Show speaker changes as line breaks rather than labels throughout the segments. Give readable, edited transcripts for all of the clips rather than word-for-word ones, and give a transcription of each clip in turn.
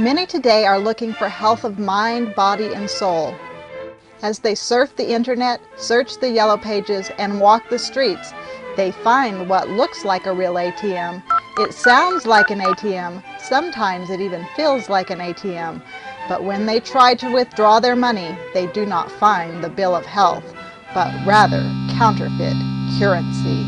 Many today are looking for health of mind, body, and soul. As they surf the internet, search the yellow pages, and walk the streets, they find what looks like a real ATM. It sounds like an ATM. Sometimes it even feels like an ATM. But when they try to withdraw their money, they do not find the bill of health, but rather counterfeit currency.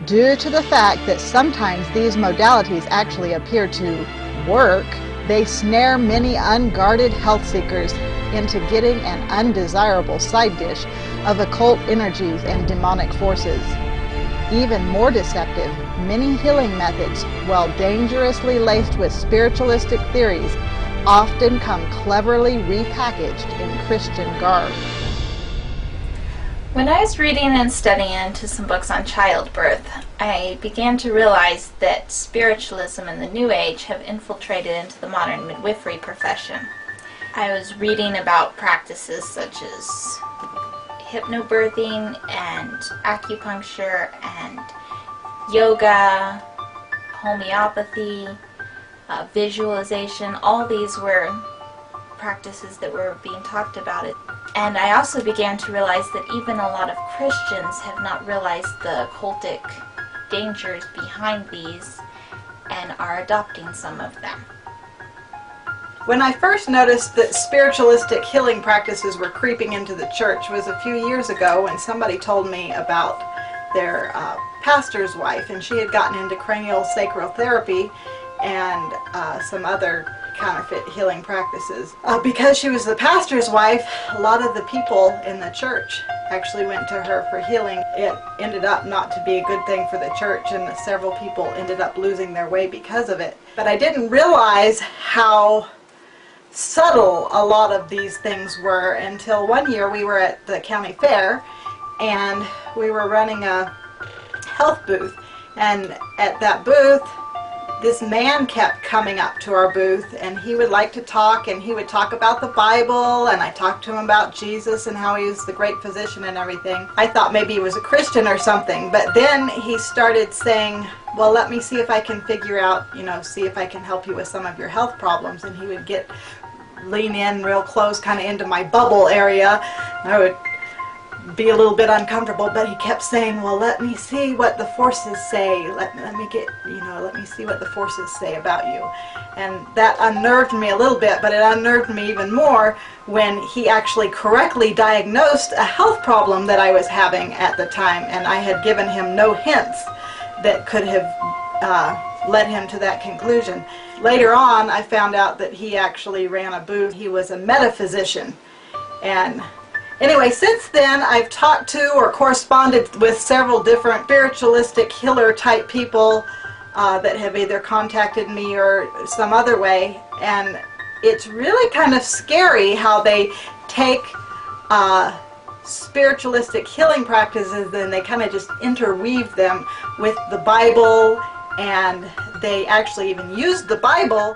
Due to the fact that sometimes these modalities actually appear to work, they snare many unguarded health seekers into getting an undesirable side dish of occult energies and demonic forces. Even more deceptive, many healing methods, while dangerously laced with spiritualistic theories, often come cleverly repackaged in Christian garb.
When I was reading and studying into some books on childbirth, I began to realize that spiritualism and the New Age have infiltrated into the modern midwifery profession. I was reading about practices such as hypnobirthing and acupuncture and yoga, homeopathy, visualization. All these were practices that were being talked about. And I also began to realize that even a lot of Christians have not realized the cultic dangers behind these and are adopting some of them.
When I first noticed that spiritualistic healing practices were creeping into the church was a few years ago when somebody told me about their pastor's wife, and she had gotten into cranial sacral therapy and some other counterfeit healing practices. Because she was the pastor's wife, a lot of the people in the church actually went to her for healing. It ended up not to be a good thing for the church, and several people ended up losing their way because of it. But I didn't realize how subtle a lot of these things were until one year we were at the county fair and we were running a health booth, and at that booth this man kept coming up to our booth, and he would like to talk, and he would talk about the Bible, and I talked to him about Jesus and how he was the great physician and everything. I thought maybe he was a Christian or something, but then he started saying, well, let me see if I can figure out, see if I can help you with some of your health problems. And he would lean in real close, kind of into my bubble area. I would be a little bit uncomfortable, but he kept saying, well, let me see what the forces say. Let me see what the forces say about you. And that unnerved me a little bit, but it unnerved me even more when he actually correctly diagnosed a health problem that I was having at the time, and I had given him no hints that could have led him to that conclusion. Later on, I found out that he actually ran a booth. He was a metaphysician. And anyway, since then, I've talked to or corresponded with several different spiritualistic healer type people that have either contacted me or some other way, and it's really kind of scary how they take spiritualistic healing practices and they kind of just interweave them with the Bible, and they actually even use the Bible.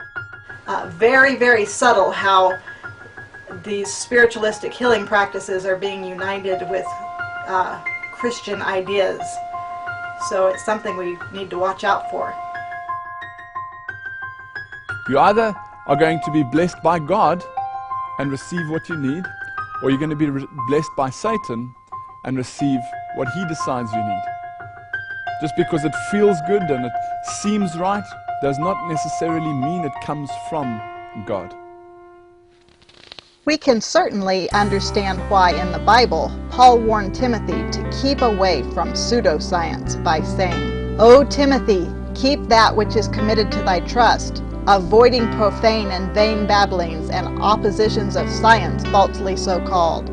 Very, very subtle how these spiritualistic healing practices are being united with Christian ideas. So it's something we need to watch out for.
You either are going to be blessed by God and receive what you need, or you're going to be blessed by Satan and receive what he decides you need. Just because it feels good and it seems right does not necessarily mean it comes from God.
We can certainly understand why in the Bible Paul warned Timothy to keep away from pseudoscience by saying, O Timothy, keep that which is committed to thy trust, avoiding profane and vain babblings and oppositions of science falsely so called,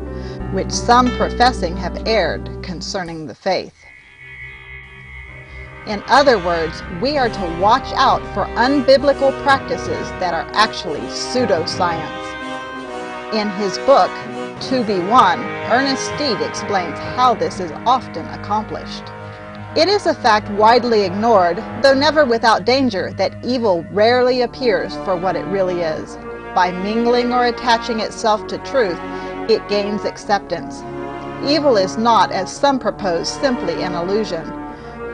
which some professing have erred concerning the faith. In other words, we are to watch out for unbiblical practices that are actually pseudoscience. In his book, To Be One, Ernest Steed explains how this is often accomplished. It is a fact widely ignored, though never without danger, that evil rarely appears for what it really is. By mingling or attaching itself to truth, it gains acceptance. Evil is not, as some propose, simply an illusion.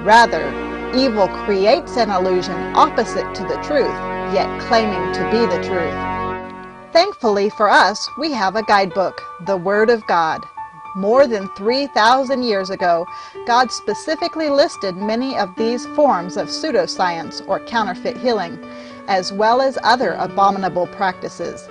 Rather, evil creates an illusion opposite to the truth, yet claiming to be the truth. Thankfully for us, we have a guidebook, the Word of God. More than 3,000 years ago, God specifically listed many of these forms of pseudoscience or counterfeit healing, as well as other abominable practices.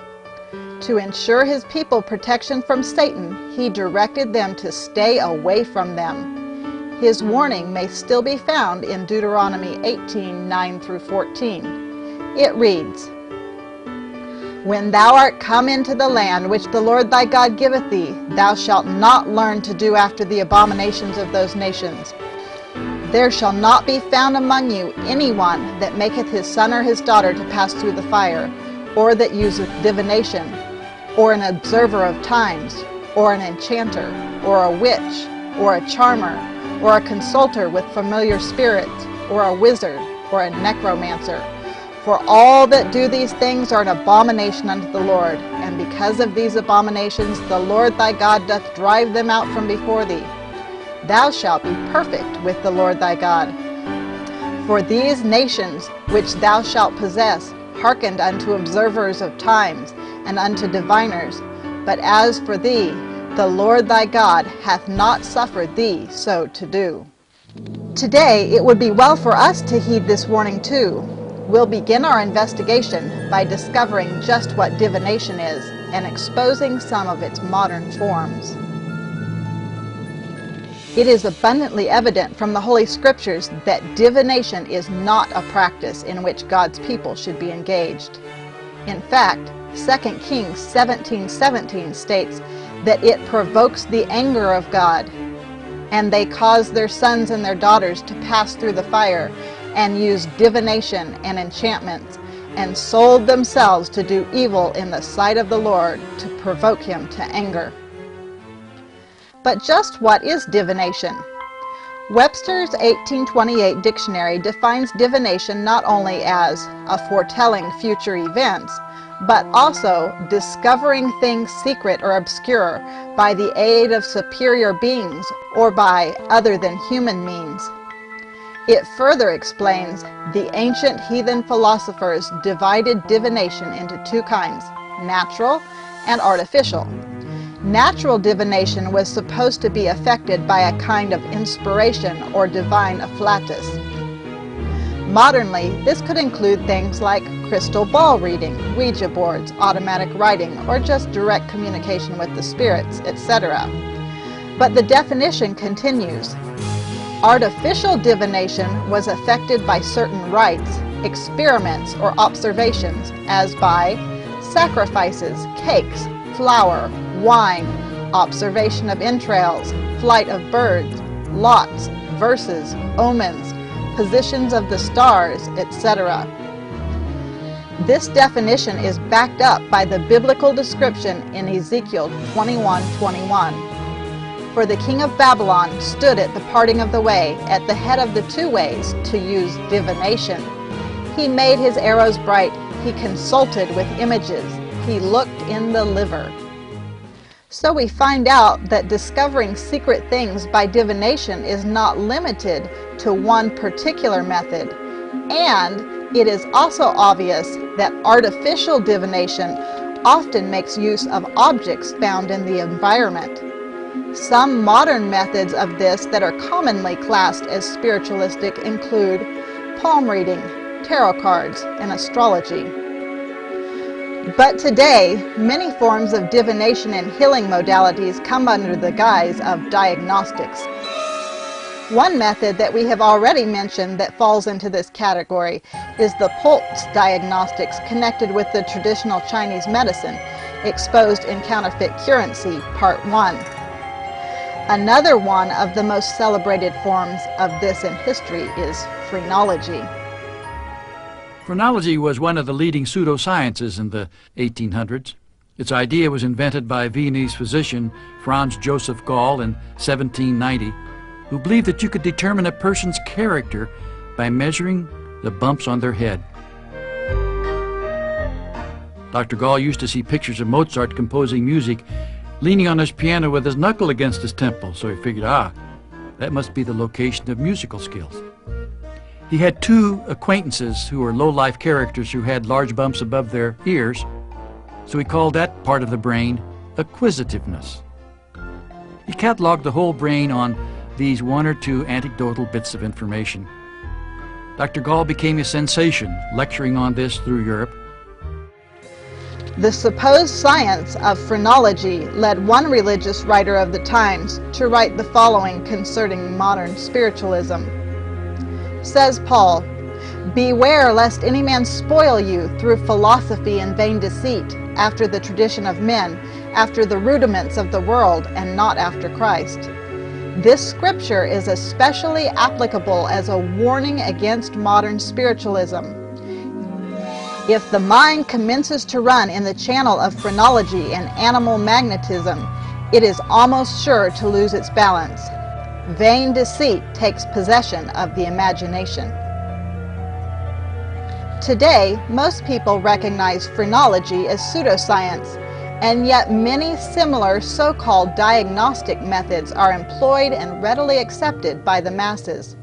To ensure his people protection from Satan, he directed them to stay away from them. His warning may still be found in Deuteronomy 18:9-14. It reads, "When thou art come into the land which the Lord thy God giveth thee, thou shalt not learn to do after the abominations of those nations. There shall not be found among you any one that maketh his son or his daughter to pass through the fire, or that useth divination, or an observer of times, or an enchanter, or a witch, or a charmer, or a consulter with familiar spirits, or a wizard, or a necromancer. For all that do these things are an abomination unto the Lord, and because of these abominations the Lord thy God doth drive them out from before thee. Thou shalt be perfect with the Lord thy God. For these nations which thou shalt possess hearkened unto observers of times, and unto diviners, but as for thee, the Lord thy God hath not suffered thee so to do." Today, it would be well for us to heed this warning too. We'll begin our investigation by discovering just what divination is and exposing some of its modern forms. It is abundantly evident from the Holy Scriptures that divination is not a practice in which God's people should be engaged. In fact, 2 Kings 17:17 states that it provokes the anger of God, and they cause their sons and their daughters to pass through the fire, and used divination and enchantments, and sold themselves to do evil in the sight of the Lord to provoke him to anger. But just what is divination? Webster's 1828 dictionary defines divination not only as a foretelling future events, but also discovering things secret or obscure by the aid of superior beings or by other than human means. It further explains the ancient heathen philosophers divided divination into two kinds, natural and artificial. Natural divination was supposed to be affected by a kind of inspiration or divine afflatus. Modernly, this could include things like crystal ball reading, Ouija boards, automatic writing, or just direct communication with the spirits, etc. But the definition continues. Artificial divination was affected by certain rites, experiments, or observations, as by sacrifices, cakes, flour, wine, observation of entrails, flight of birds, lots, verses, omens, positions of the stars, etc. This definition is backed up by the biblical description in Ezekiel 21:21. For the king of Babylon stood at the parting of the way, at the head of the two ways, to use divination. He made his arrows bright, he consulted with images, he looked in the liver. So we find out that discovering secret things by divination is not limited to one particular method, and it is also obvious that artificial divination often makes use of objects found in the environment. Some modern methods of this that are commonly classed as spiritualistic include palm reading, tarot cards, and astrology. But today, many forms of divination and healing modalities come under the guise of diagnostics. One method that we have already mentioned that falls into this category is the pulse diagnostics connected with the traditional Chinese medicine, exposed in Counterfeit CUREncy, Part 1. Another one of the most celebrated forms of this in history is phrenology.
Phrenology was one of the leading pseudosciences in the 1800s. Its idea was invented by Viennese physician Franz Joseph Gall in 1790, who believed that you could determine a person's character by measuring the bumps on their head. Dr. Gall used to see pictures of Mozart composing music leaning on his piano with his knuckle against his temple, so he figured, that must be the location of musical skills. He had two acquaintances who were low-life characters who had large bumps above their ears, so he called that part of the brain acquisitiveness. He cataloged the whole brain on these one or two anecdotal bits of information. Dr. Gall became a sensation, lecturing on this through Europe.
The supposed science of phrenology led one religious writer of the times to write the following concerning modern spiritualism. Says Paul, "Beware lest any man spoil you through philosophy and vain deceit, after the tradition of men, after the rudiments of the world, and not after Christ." This scripture is especially applicable as a warning against modern spiritualism. If the mind commences to run in the channel of phrenology and animal magnetism, it is almost sure to lose its balance. Vain deceit takes possession of the imagination. Today, most people recognize phrenology as pseudoscience, and yet many similar so-called diagnostic methods are employed and readily accepted by the masses.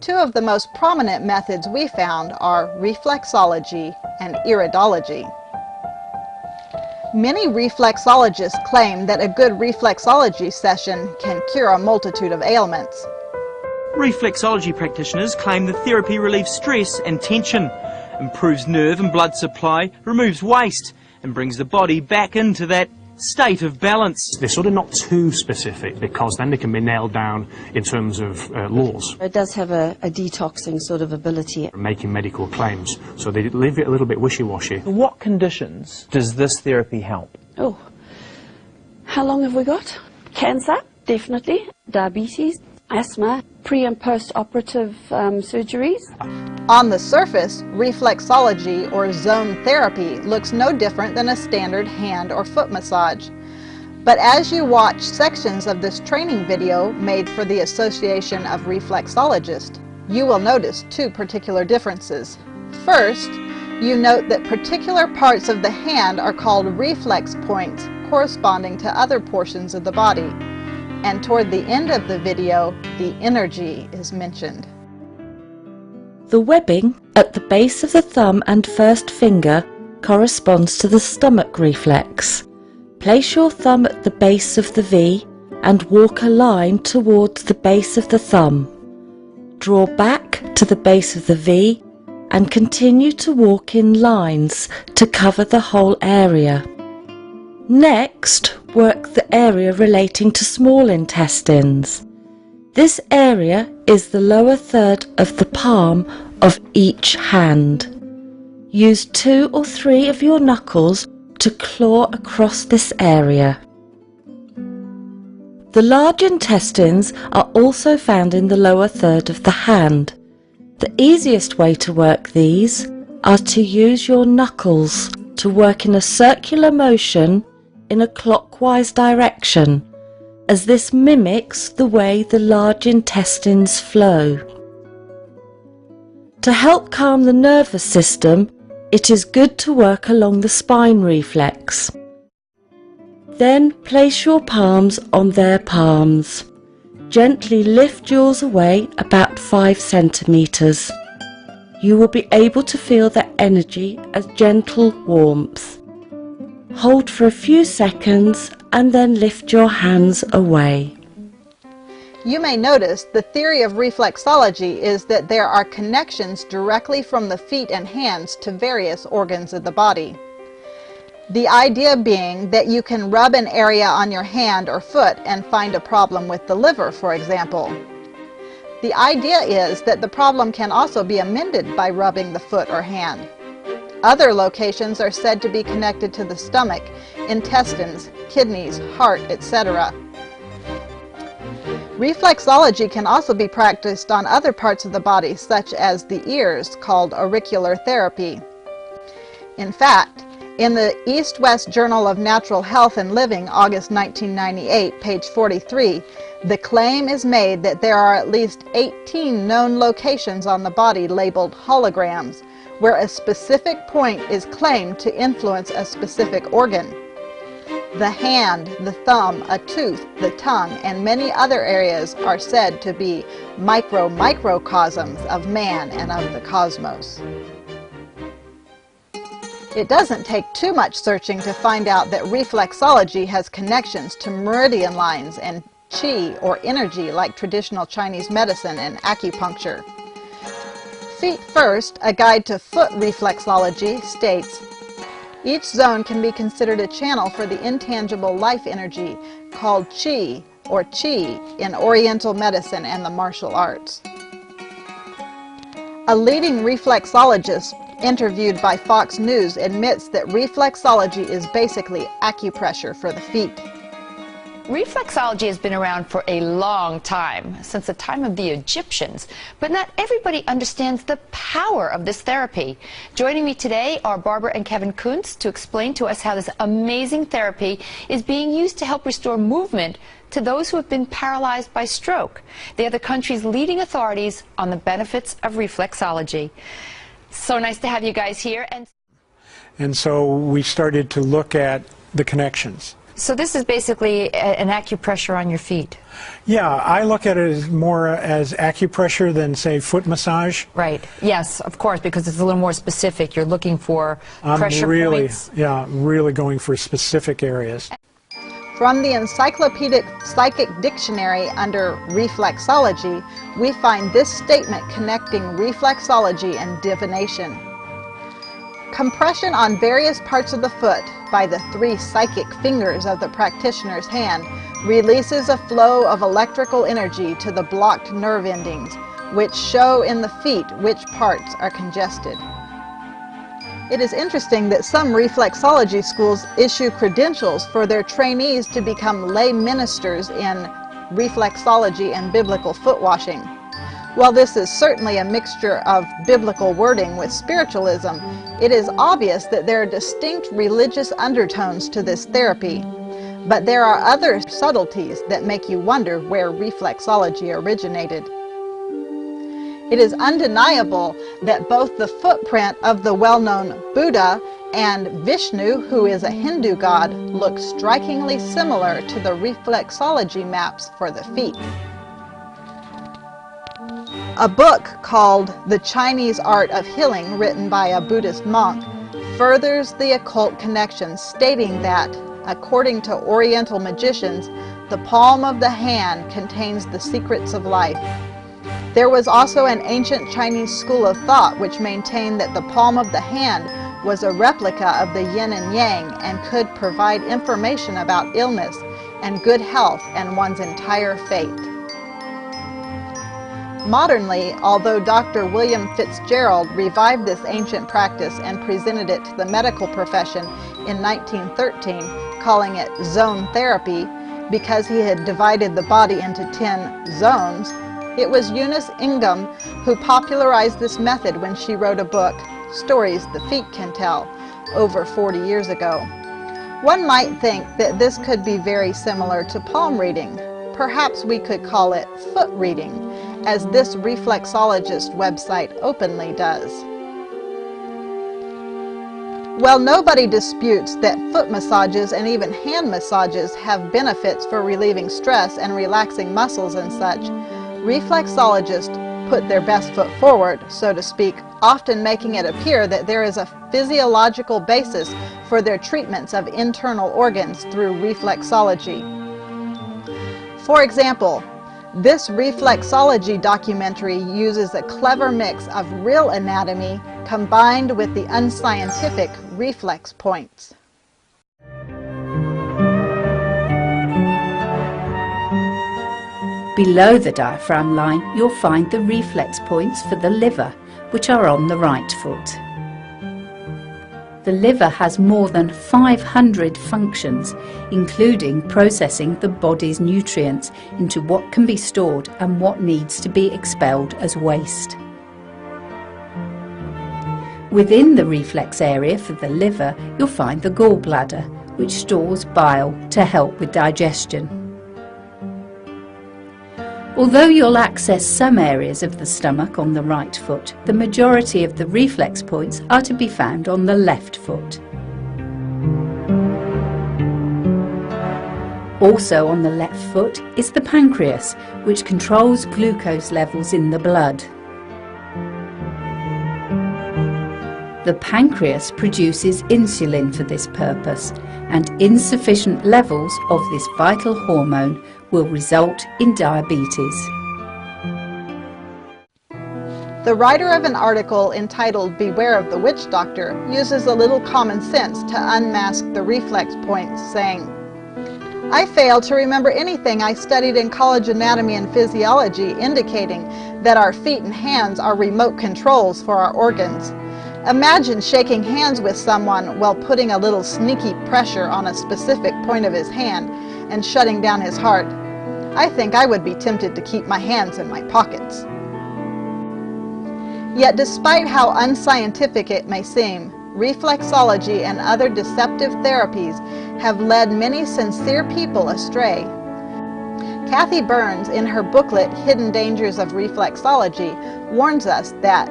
Two of the most prominent methods we found are reflexology and iridology. Many reflexologists claim that a good reflexology session can cure a multitude of ailments.
Reflexology practitioners claim the therapy relieves stress and tension, improves nerve and blood supply, removes waste, and brings the body back into that state of balance.
They're sort of not too specific, because then they can be nailed down in terms of laws.
It does have a detoxing sort of ability.
Making medical claims, so they leave it a little bit wishy-washy.
In what conditions does this therapy help?
Oh, how long have we got? Cancer, definitely. Diabetes, asthma, pre- and post-operative surgeries.
On the surface, reflexology or zone therapy looks no different than a standard hand or foot massage. But as you watch sections of this training video made for the Association of Reflexologists, you will notice two particular differences. First, you note that particular parts of the hand are called reflex points corresponding to other portions of the body. And toward the end of the video, the energy is mentioned.
The webbing at the base of the thumb and first finger corresponds to the stomach reflex. Place your thumb at the base of the V and walk a line towards the base of the thumb. Draw back to the base of the V and continue to walk in lines to cover the whole area. Next, work the area relating to small intestines. This area is the lower third of the palm of each hand. Use 2 or 3 of your knuckles to claw across this area. The large intestines are also found in the lower third of the hand. The easiest way to work these are to use your knuckles to work in a circular motion in a clockwise direction, as this mimics the way the large intestines flow. To help calm the nervous system, it is good to work along the spine reflex. Then place your palms on their palms. Gently lift yours away about 5 centimeters. You will be able to feel the energy as gentle warmth. Hold for a few seconds and then lift your hands away.
You may notice the theory of reflexology is that there are connections directly from the feet and hands to various organs of the body. The idea being that you can rub an area on your hand or foot and find a problem with the liver, for example. The idea is that the problem can also be amended by rubbing the foot or hand. Other locations are said to be connected to the stomach, intestines, kidneys, heart, etc. Reflexology can also be practiced on other parts of the body, such as the ears, called auricular therapy. In fact, in the East-West Journal of Natural Health and Living, August 1998, page 43, the claim is made that there are at least 18 known locations on the body labeled holograms, where a specific point is claimed to influence a specific organ. The hand, the thumb, a tooth, the tongue, and many other areas are said to be microcosms of man and of the cosmos. It doesn't take too much searching to find out that reflexology has connections to meridian lines and qi or energy like traditional Chinese medicine and acupuncture. Feet First, a guide to foot reflexology, states, each zone can be considered a channel for the intangible life energy called qi or chi in Oriental medicine and the martial arts. A leading reflexologist interviewed by Fox News admits that reflexology is basically acupressure for the feet.
Reflexology has been around for a long time, since the time of the Egyptians, but not everybody understands the power of this therapy. Joining me today are Barbara and Kevin Kuntz to explain to us how this amazing therapy is being used to help restore movement to those who have been paralyzed by stroke. They are the country's leading authorities on the benefits of reflexology. So nice to have you guys here.
And so we started to look at the connections.
So this is basically an acupressure on your feet.
Yeah, I look at it as more as acupressure than, say, foot massage.
Right. Yes, of course, because it's a little more specific. You're looking for pressure points.
Yeah, really going for specific areas.
From the Encyclopedic Psychic Dictionary under reflexology, we find this statement connecting reflexology and divination. Compression on various parts of the foot by the 3 psychic fingers of the practitioner's hand releases a flow of electrical energy to the blocked nerve endings, which show in the feet which parts are congested. It is interesting that some reflexology schools issue credentials for their trainees to become lay ministers in reflexology and biblical foot washing. While this is certainly a mixture of biblical wording with spiritualism, it is obvious that there are distinct religious undertones to this therapy. But there are other subtleties that make you wonder where reflexology originated. It is undeniable that both the footprint of the well-known Buddha and Vishnu, who is a Hindu god, look strikingly similar to the reflexology maps for the feet. A book called The Chinese Art of Healing, written by a Buddhist monk, furthers the occult connection, stating that, according to Oriental magicians, the palm of the hand contains the secrets of life. There was also an ancient Chinese school of thought which maintained that the palm of the hand was a replica of the yin and yang and could provide information about illness and good health and one's entire fate. Modernly, although Dr. William Fitzgerald revived this ancient practice and presented it to the medical profession in 1913, calling it zone therapy because he had divided the body into 10 zones, it was Eunice Ingham who popularized this method when she wrote a book, Stories the Feet Can Tell, over 40 years ago. One might think that this could be very similar to palm reading. Perhaps we could call it foot reading, as this reflexologist website openly does. Well, nobody disputes that foot massages and even hand massages have benefits for relieving stress and relaxing muscles and such. Reflexologists put their best foot forward, so to speak, often making it appear that there is a physiological basis for their treatments of internal organs through reflexology. For example, this reflexology documentary uses a clever mix of real anatomy combined with the unscientific reflex points.
Below the diaphragm line, you'll find the reflex points for the liver, which are on the right foot. The liver has more than 500 functions, including processing the body's nutrients into what can be stored and what needs to be expelled as waste. Within the reflex area for the liver, you'll find the gallbladder, which stores bile to help with digestion. Although you'll access some areas of the stomach on the right foot, the majority of the reflex points are to be found on the left foot. Also on the left foot is the pancreas, which controls glucose levels in the blood. The pancreas produces insulin for this purpose, and insufficient levels of this vital hormone will result in diabetes.
The writer of an article entitled "Beware of the Witch Doctor" uses a little common sense to unmask the reflex points, saying, "I fail to remember anything I studied in college anatomy and physiology indicating that our feet and hands are remote controls for our organs. Imagine shaking hands with someone while putting a little sneaky pressure on a specific point of his hand and shutting down his heart. I think I would be tempted to keep my hands in my pockets." Yet despite how unscientific it may seem, reflexology and other deceptive therapies have led many sincere people astray. Kathy Burns, in her booklet Hidden Dangers of Reflexology, warns us that,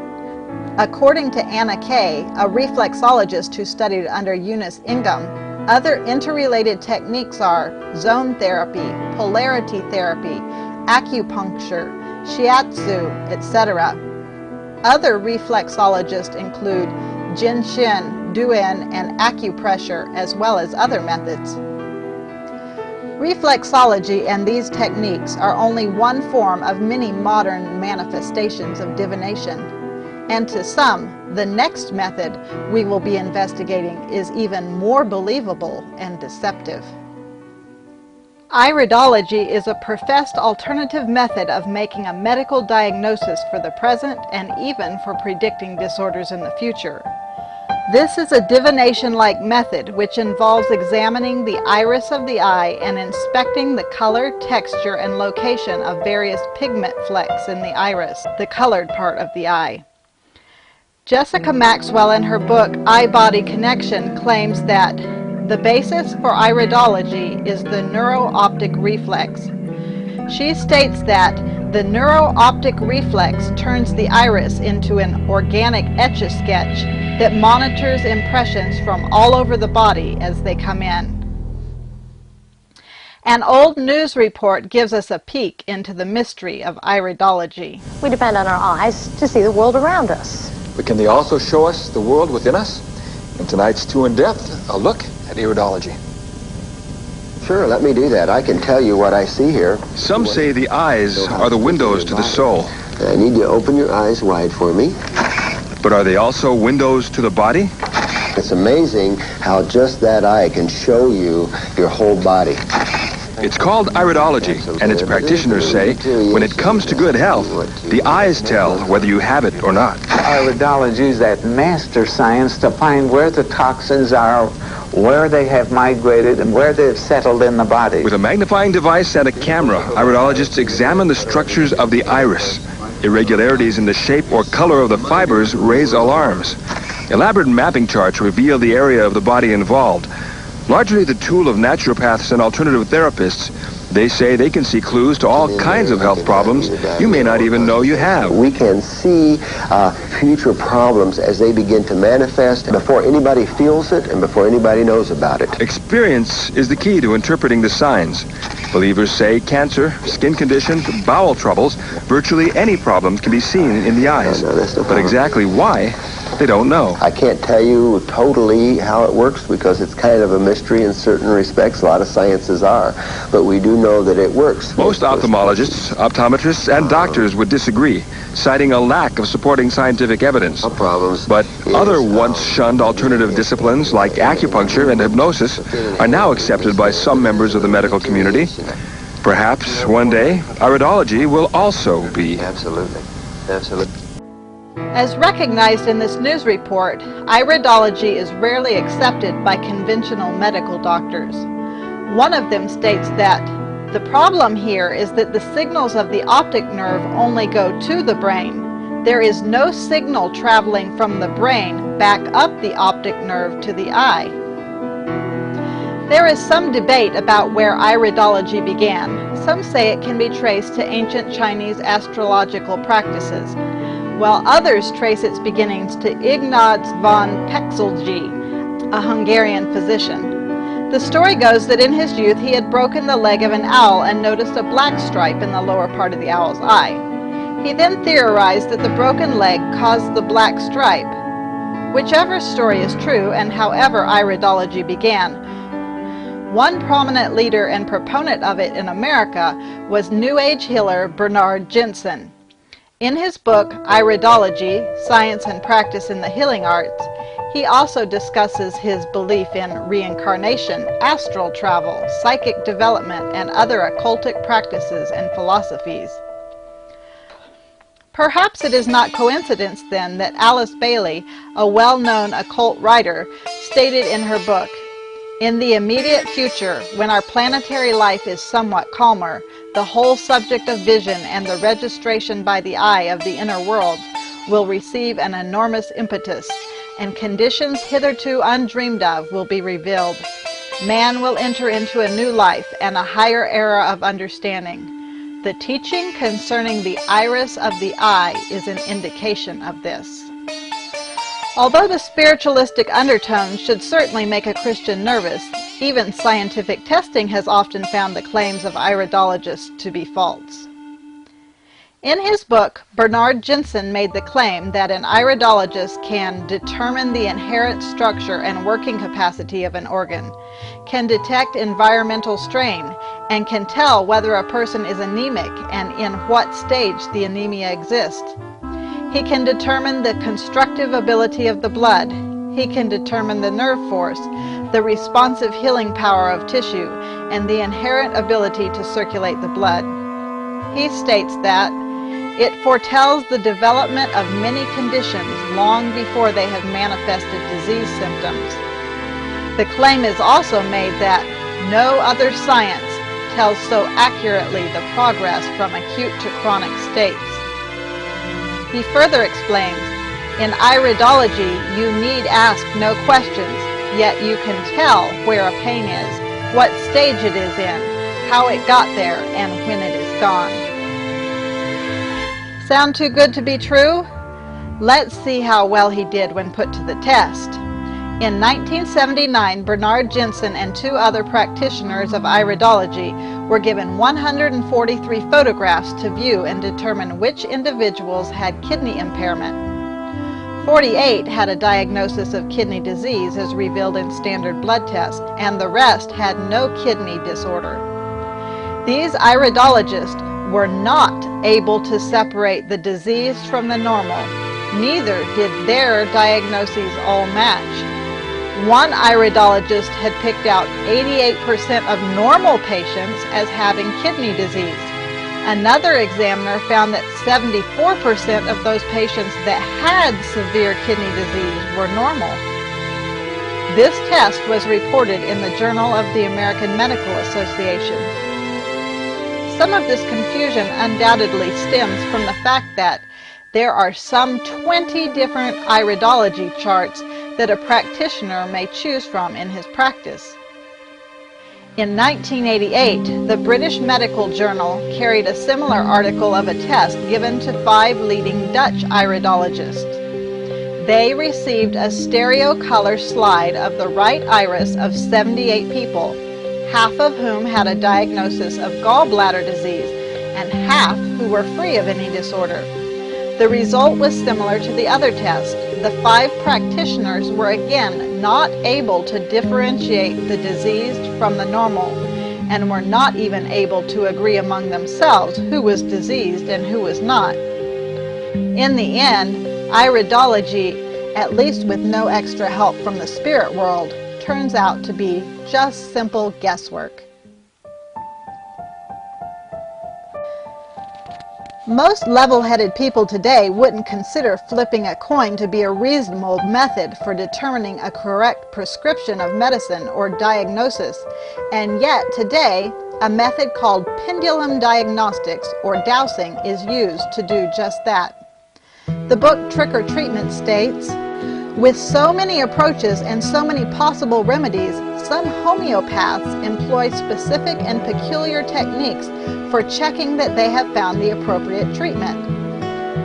according to Anna Kay, a reflexologist who studied under Eunice Ingham, other interrelated techniques are zone therapy, polarity therapy, acupuncture, shiatsu, etc. Other reflexologists include Jinshin, Duin, and acupressure, as well as other methods. Reflexology and these techniques are only one form of many modern manifestations of divination. And to some, the next method we will be investigating is even more believable and deceptive. Iridology is a professed alternative method of making a medical diagnosis for the present and even for predicting disorders in the future. This is a divination-like method which involves examining the iris of the eye and inspecting the color, texture, and location of various pigment flecks in the iris, the colored part of the eye. Jessica Maxwell, in her book Eye-Body Connection, claims that the basis for iridology is the neuro-optic reflex. She states that the neuro-optic reflex turns the iris into an organic etch-a-sketch that monitors impressions from all over the body as they come in. An old news report gives us a peek into the mystery of iridology.
We depend on our eyes to see the world around us.
But can they also show us the world within us? In tonight's Two in Depth, a look at iridology.
Sure, let me do that. I can tell you what I see here.
Some say the eyes are the windows to the soul.
I need you to open your eyes wide for me.
But are they also windows to the body?
It's amazing how just that eye can show you your whole body.
It's called iridology, and its practitioners say when it comes to good health, the eyes tell whether you have it or not.
Iridology is that master science to find where the toxins are, where they have migrated, and where they've settled in the body.
With a magnifying device and a camera, iridologists examine the structures of the iris. Irregularities in the shape or color of the fibers raise alarms. Elaborate mapping charts reveal the area of the body involved. Largely the tool of naturopaths and alternative therapists, they say they can see clues to all kinds of health problems you may not even know you have.
We can see future problems as they begin to manifest before anybody feels it and before anybody knows about it.
Experience is the key to interpreting the signs. Believers say cancer, skin conditions, bowel troubles, virtually any problems can be seen in the eyes. But exactly why, they don't know.
I can't tell you totally how it works because it's kind of a mystery in certain respects. A lot of sciences are. But we do know that it works.
Most ophthalmologists, optometrists, and doctors would disagree, citing a lack of supporting scientific evidence. But other once-shunned alternative disciplines like acupuncture and hypnosis are now accepted by some members of the medical community. Perhaps one day, iridology will also be.
Absolutely. Absolutely.
As recognized in this news report, iridology is rarely accepted by conventional medical doctors. One of them states that the problem here is that the signals of the optic nerve only go to the brain. There is no signal traveling from the brain back up the optic nerve to the eye. There is some debate about where iridology began. Some say it can be traced to ancient Chinese astrological practices, while others trace its beginnings to Ignaz von Pexelgy, a Hungarian physician. The story goes that in his youth he had broken the leg of an owl and noticed a black stripe in the lower part of the owl's eye. He then theorized that the broken leg caused the black stripe. Whichever story is true, and however iridology began, one prominent leader and proponent of it in America was New Age healer Bernard Jensen. In his book, Iridology, Science and Practice in the Healing Arts, he also discusses his belief in reincarnation, astral travel, psychic development, and other occultic practices and philosophies. Perhaps it is not coincidence then that Alice Bailey, a well-known occult writer, stated in her book, "In the immediate future, when our planetary life is somewhat calmer, the whole subject of vision and the registration by the eye of the inner world will receive an enormous impetus, and conditions hitherto undreamed of will be revealed. Man will enter into a new life and a higher era of understanding. The teaching concerning the iris of the eye is an indication of this." Although the spiritualistic undertones should certainly make a Christian nervous, even scientific testing has often found the claims of iridologists to be false. In his book, Bernard Jensen made the claim that an iridologist can determine the inherent structure and working capacity of an organ, can detect environmental strain, and can tell whether a person is anemic and in what stage the anemia exists. He can determine the constructive ability of the blood. He can determine the nerve force, the responsive healing power of tissue, and the inherent ability to circulate the blood. He states that it foretells the development of many conditions long before they have manifested disease symptoms. The claim is also made that no other science tells so accurately the progress from acute to chronic states. He further explains, "In iridology, you need ask no questions, yet you can tell where a pain is, what stage it is in, how it got there, and when it is gone." Sound too good to be true? Let's see how well he did when put to the test. In 1979, Bernard Jensen and 2 other practitioners of iridology were given 143 photographs to view and determine which individuals had kidney impairment. 48 had a diagnosis of kidney disease as revealed in standard blood tests, and the rest had no kidney disorder. These iridologists were not able to separate the diseased from the normal. Neither did their diagnoses all match. One iridologist had picked out 88% of normal patients as having kidney disease. Another examiner found that 74% of those patients that had severe kidney disease were normal. This test was reported in the Journal of the American Medical Association. Some of this confusion undoubtedly stems from the fact that there are some 20 different iridology charts that a practitioner may choose from in his practice. In 1988, the British Medical Journal carried a similar article of a test given to 5 leading Dutch iridologists. They received a stereo color slide of the right iris of 78 people, half of whom had a diagnosis of gallbladder disease and half who were free of any disorder. The result was similar to the other test. The 5 practitioners were again not able to differentiate the diseased from the normal, and were not even able to agree among themselves who was diseased and who was not. In the end, iridology, at least with no extra help from the spirit world, turns out to be just simple guesswork. Most level-headed people today wouldn't consider flipping a coin to be a reasonable method for determining a correct prescription of medicine or diagnosis, and yet today a method called pendulum diagnostics or dowsing is used to do just that. The book Trick or Treatment states, "With so many approaches and so many possible remedies, some homeopaths employ specific and peculiar techniques for checking that they have found the appropriate treatment.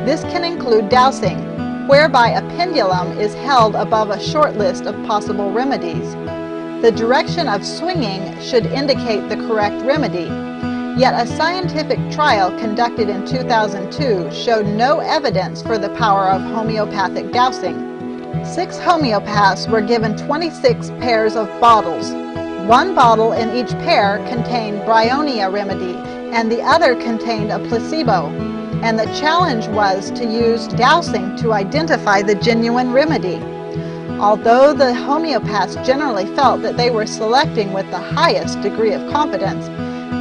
This can include dowsing, whereby a pendulum is held above a short list of possible remedies. The direction of swinging should indicate the correct remedy. Yet a scientific trial conducted in 2002 showed no evidence for the power of homeopathic dowsing. 6 homeopaths were given 26 pairs of bottles. 1 bottle in each pair contained bryonia remedy, and the other contained a placebo. And the challenge was to use dowsing to identify the genuine remedy. Although the homeopaths generally felt that they were selecting with the highest degree of confidence,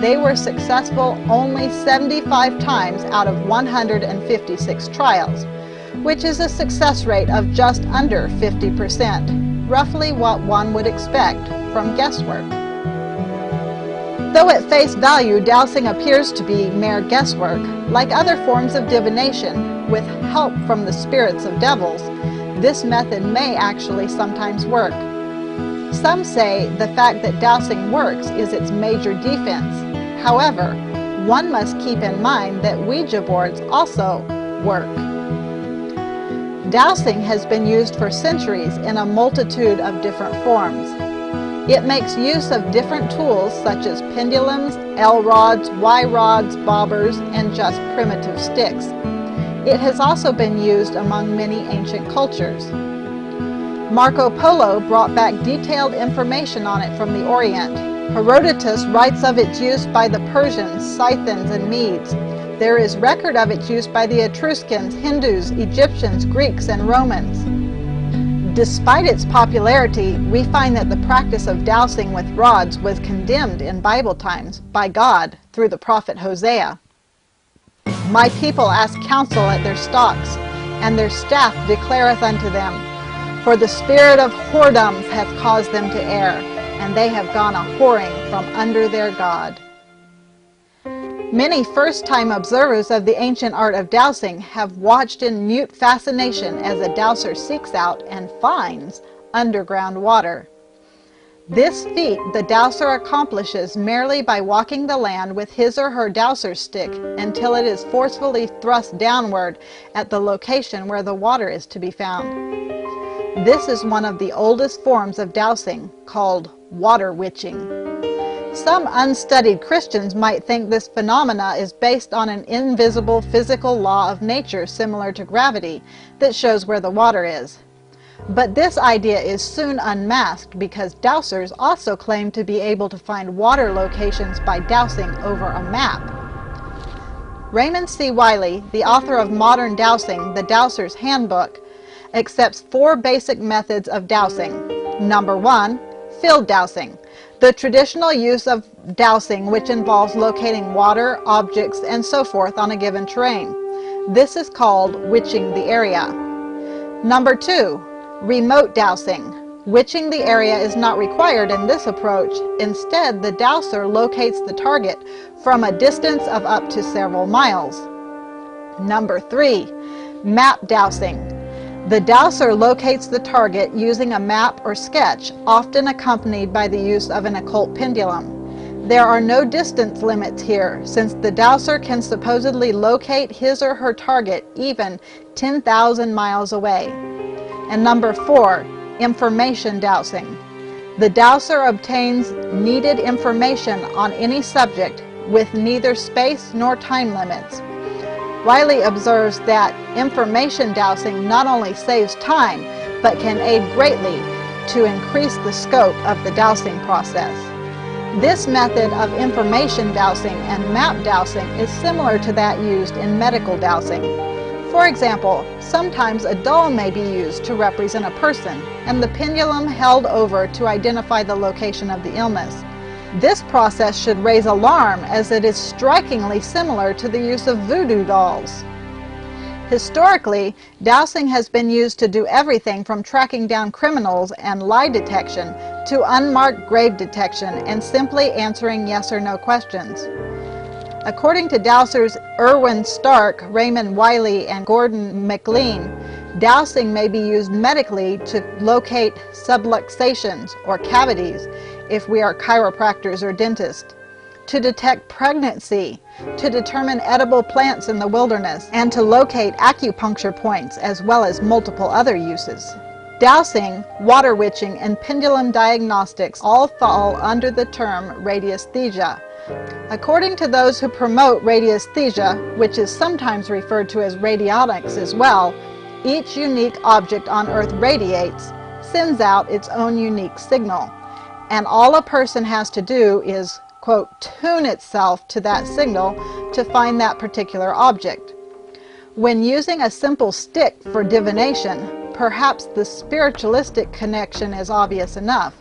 they were successful only 75 times out of 156 trials, which is a success rate of just under 50%, roughly what one would expect from guesswork. Though at face value dowsing appears to be mere guesswork, like other forms of divination, with help from the spirits of devils, this method may actually sometimes work. Some say the fact that dowsing works is its major defense. However, one must keep in mind that Ouija boards also work. Dowsing has been used for centuries in a multitude of different forms. It makes use of different tools such as pendulums, L-rods, Y-rods, bobbers, and just primitive sticks. It has also been used among many ancient cultures. Marco Polo brought back detailed information on it from the Orient. Herodotus writes of its use by the Persians, Scythians, and Medes. There is record of its use by the Etruscans, Hindus, Egyptians, Greeks, and Romans. Despite its popularity, we find that the practice of dowsing with rods was condemned in Bible times by God through the prophet Hosea. My people ask counsel at their stocks, and their staff declareth unto them. For the spirit of whoredoms hath caused them to err, and they have gone a-whoring from under their God. Many first-time observers of the ancient art of dowsing have watched in mute fascination as a dowser seeks out and finds underground water. This feat the dowser accomplishes merely by walking the land with his or her dowser stick until it is forcefully thrust downward at the location where the water is to be found. This is one of the oldest forms of dowsing, called water witching. Some unstudied Christians might think this phenomena is based on an invisible physical law of nature similar to gravity that shows where the water is. But this idea is soon unmasked because dowsers also claim to be able to find water locations by dowsing over a map. Raymond C. Wiley, the author of Modern Dowsing, the Dowser's Handbook, accepts 4 basic methods of dowsing. Number 1, field dowsing. The traditional use of dowsing which involves locating water, objects, and so forth on a given terrain. This is called witching the area. Number 2, remote dowsing. Witching the area is not required in this approach. Instead, the dowser locates the target from a distance of up to several miles. Number 3, map dowsing. The dowser locates the target using a map or sketch, often accompanied by the use of an occult pendulum. There are no distance limits here, since the dowser can supposedly locate his or her target even 10,000 miles away. And number 4, information dowsing. The dowser obtains needed information on any subject with neither space nor time limits. Wiley observes that information dowsing not only saves time, but can aid greatly to increase the scope of the dowsing process. This method of information dowsing and map dowsing is similar to that used in medical dowsing. For example, sometimes a doll may be used to represent a person, and the pendulum held over to identify the location of the illness. This process should raise alarm as it is strikingly similar to the use of voodoo dolls. Historically, dowsing has been used to do everything from tracking down criminals and lie detection to unmarked grave detection and simply answering yes or no questions. According to dowsers Irwin Stark, Raymond Wiley, and Gordon McLean, dowsing may be used medically to locate subluxations or cavities if we are chiropractors or dentists, to detect pregnancy, to determine edible plants in the wilderness, and to locate acupuncture points as well as multiple other uses. Dowsing, water witching, and pendulum diagnostics all fall under the term radiesthesia. According to those who promote radiesthesia, which is sometimes referred to as radionics as well, each unique object on Earth radiates, sends out its own unique signal, and all a person has to do is, quote, tune itself to that signal to find that particular object. When using a simple stick for divination, perhaps the spiritualistic connection is obvious enough,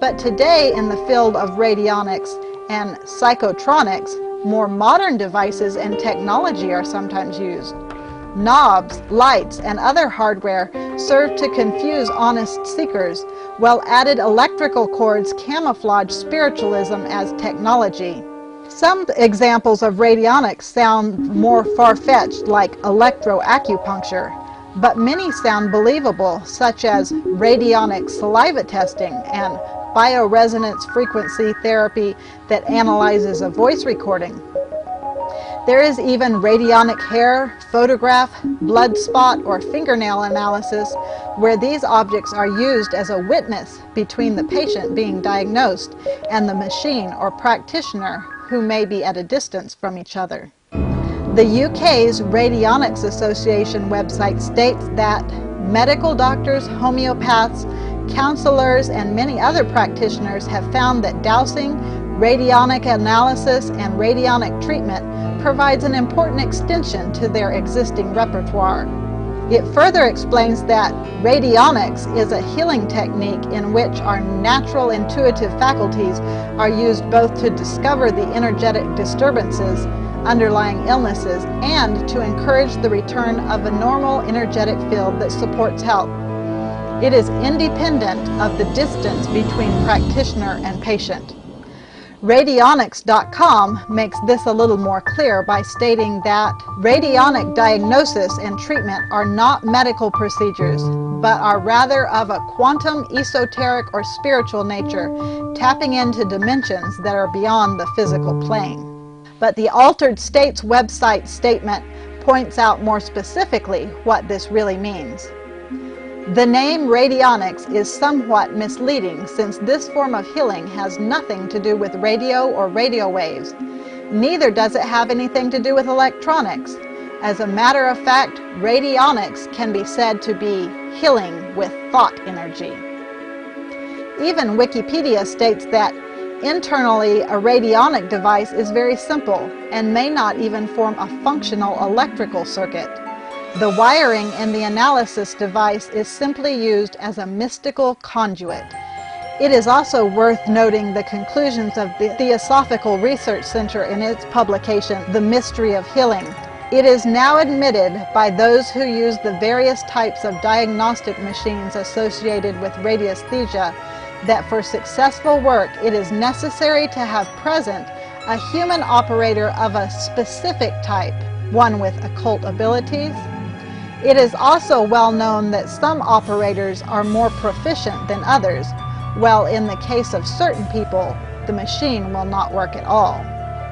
but today in the field of radionics and psychotronics, more modern devices and technology are sometimes used. Knobs, lights, and other hardware serve to confuse honest seekers, while added electrical cords camouflage spiritualism as technology. Some examples of radionics sound more far-fetched, like electroacupuncture, but many sound believable, such as radionic saliva testing and bioresonance frequency therapy that analyzes a voice recording. There is even radionic hair, photograph, blood spot, or fingernail analysis, where these objects are used as a witness between the patient being diagnosed and the machine or practitioner who may be at a distance from each other. The UK's Radionics Association website states that medical doctors, homeopaths, counselors, and many other practitioners have found that dowsing, radionic analysis, and radionic treatment provides an important extension to their existing repertoire. It further explains that radionics is a healing technique in which our natural intuitive faculties are used both to discover the energetic disturbances underlying illnesses and to encourage the return of a normal energetic field that supports health. It is independent of the distance between practitioner and patient. Radionics.com makes this a little more clear by stating that radionic diagnosis and treatment are not medical procedures, but are rather of a quantum, esoteric, or spiritual nature, tapping into dimensions that are beyond the physical plane. But the Altered States website statement points out more specifically what this really means. The name radionics is somewhat misleading, since this form of healing has nothing to do with radio or radio waves. Neither does it have anything to do with electronics. As a matter of fact, radionics can be said to be healing with thought energy. Even Wikipedia states that internally a radionic device is very simple and may not even form a functional electrical circuit. The wiring in the analysis device is simply used as a mystical conduit. It is also worth noting the conclusions of the Theosophical Research Center in its publication, The Mystery of Healing. It is now admitted by those who use the various types of diagnostic machines associated with radiesthesia that for successful work it is necessary to have present a human operator of a specific type, one with occult abilities. It is also well known that some operators are more proficient than others, while in the case of certain people, the machine will not work at all.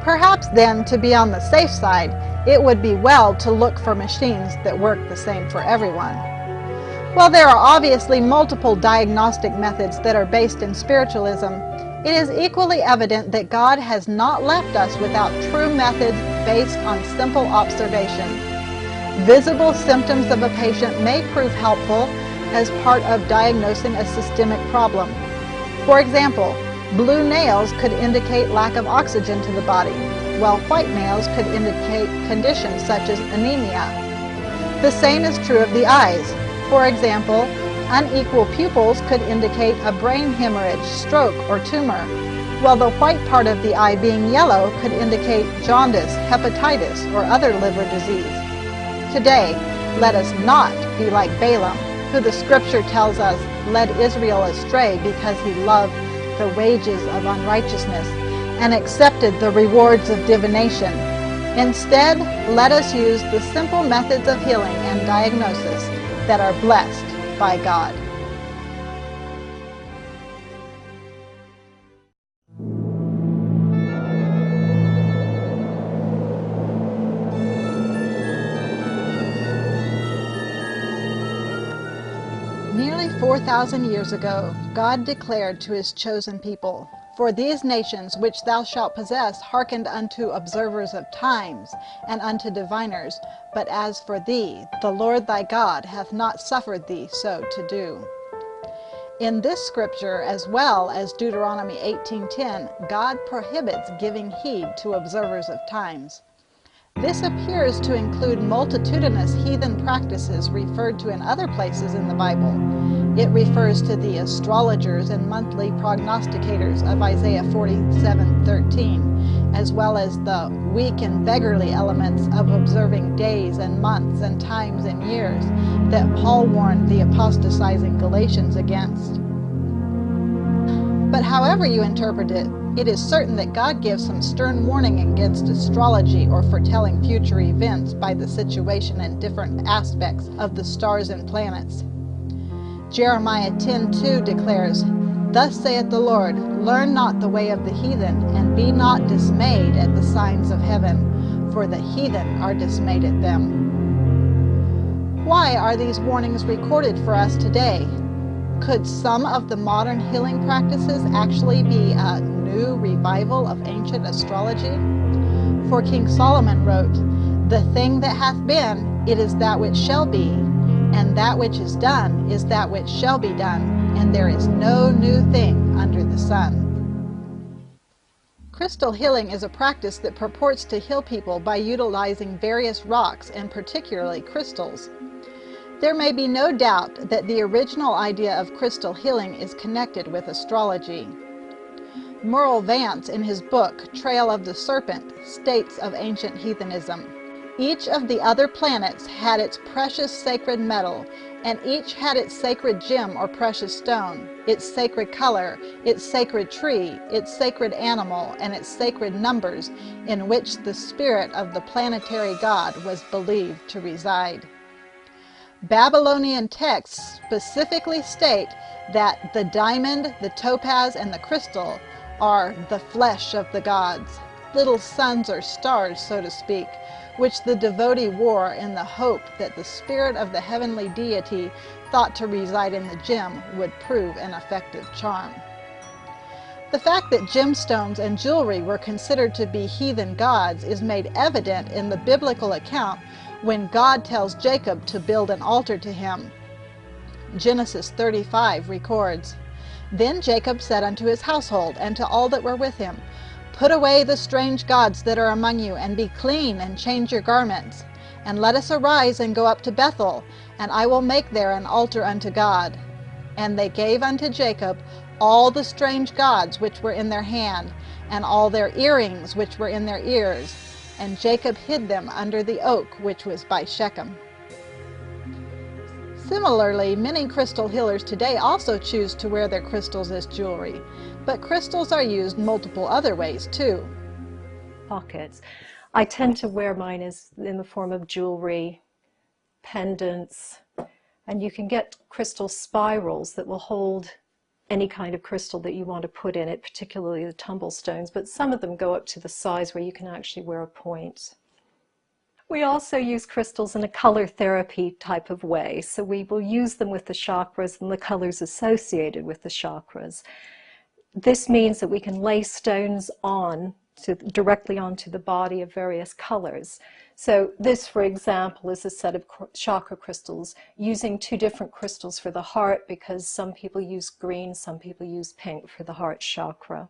Perhaps then, to be on the safe side, it would be well to look for machines that work the same for everyone. While there are obviously multiple diagnostic methods that are based in spiritualism, it is equally evident that God has not left us without true methods based on simple observation. Visible symptoms of a patient may prove helpful as part of diagnosing a systemic problem. For example, blue nails could indicate lack of oxygen to the body, while white nails could indicate conditions such as anemia. The same is true of the eyes. For example, unequal pupils could indicate a brain hemorrhage, stroke, or tumor, while the white part of the eye being yellow could indicate jaundice, hepatitis, or other liver disease. Today, let us not be like Balaam, who the scripture tells us led Israel astray because he loved the wages of unrighteousness and accepted the rewards of divination. Instead, let us use the simple methods of healing and diagnosis that are blessed by God. Nearly 4,000 years ago, God declared to his chosen people, "For these nations which thou shalt possess hearkened unto observers of times, and unto diviners, but as for thee, the Lord thy God hath not suffered thee so to do." In this scripture, as well as Deuteronomy 18:10, God prohibits giving heed to observers of times. This appears to include multitudinous heathen practices referred to in other places in the Bible. It refers to the astrologers and monthly prognosticators of Isaiah 47:13, as well as the weak and beggarly elements of observing days and months and times and years that Paul warned the apostatizing Galatians against. But however you interpret it, it is certain that God gives some stern warning against astrology or foretelling future events by the situation and different aspects of the stars and planets. Jeremiah 10:2 declares, "Thus saith the Lord, learn not the way of the heathen, and be not dismayed at the signs of heaven, for the heathen are dismayed at them." Why are these warnings recorded for us today? Could some of the modern healing practices actually be a new revival of ancient astrology? For King Solomon wrote, "The thing that hath been, it is that which shall be, and that which is done is that which shall be done, and there is no new thing under the sun." Crystal healing is a practice that purports to heal people by utilizing various rocks and particularly crystals. There may be no doubt that the original idea of crystal healing is connected with astrology. Merle Vance, in his book Trail of the Serpent, states of ancient heathenism, "Each of the other planets had its precious sacred metal, and each had its sacred gem or precious stone, its sacred color, its sacred tree, its sacred animal, and its sacred numbers, in which the spirit of the planetary god was believed to reside." Babylonian texts specifically state that the diamond, the topaz, and the crystal are the flesh of the gods, little suns or stars, so to speak, which the devotee wore in the hope that the spirit of the heavenly deity thought to reside in the gem would prove an effective charm. The fact that gemstones and jewelry were considered to be heathen gods is made evident in the biblical account when God tells Jacob to build an altar to him. Genesis 35 records, "Then Jacob said unto his household and to all that were with him, Put away the strange gods that are among you, and be clean, and change your garments. And let us arise and go up to Bethel, and I will make there an altar unto God. And they gave unto Jacob all the strange gods which were in their hand, and all their earrings which were in their ears. And Jacob hid them under the oak which was by Shechem." Similarly, many crystal healers today also choose to wear their crystals as jewelry, but crystals are used multiple other ways too.
Pockets. I tend to wear mine as in the form of jewelry, pendants, and you can get crystal spirals that will hold any kind of crystal that you want to put in it, particularly the tumble stones, but some of them go up to the size where you can actually wear a point. We also use crystals in a color therapy type of way, so we will use them with the chakras and the colors associated with the chakras. This means that we can lay stones on directly onto the body of various colors. So this, for example, is a set of chakra crystals, using two different crystals for the heart, because some people use green, some people use pink for the heart chakra.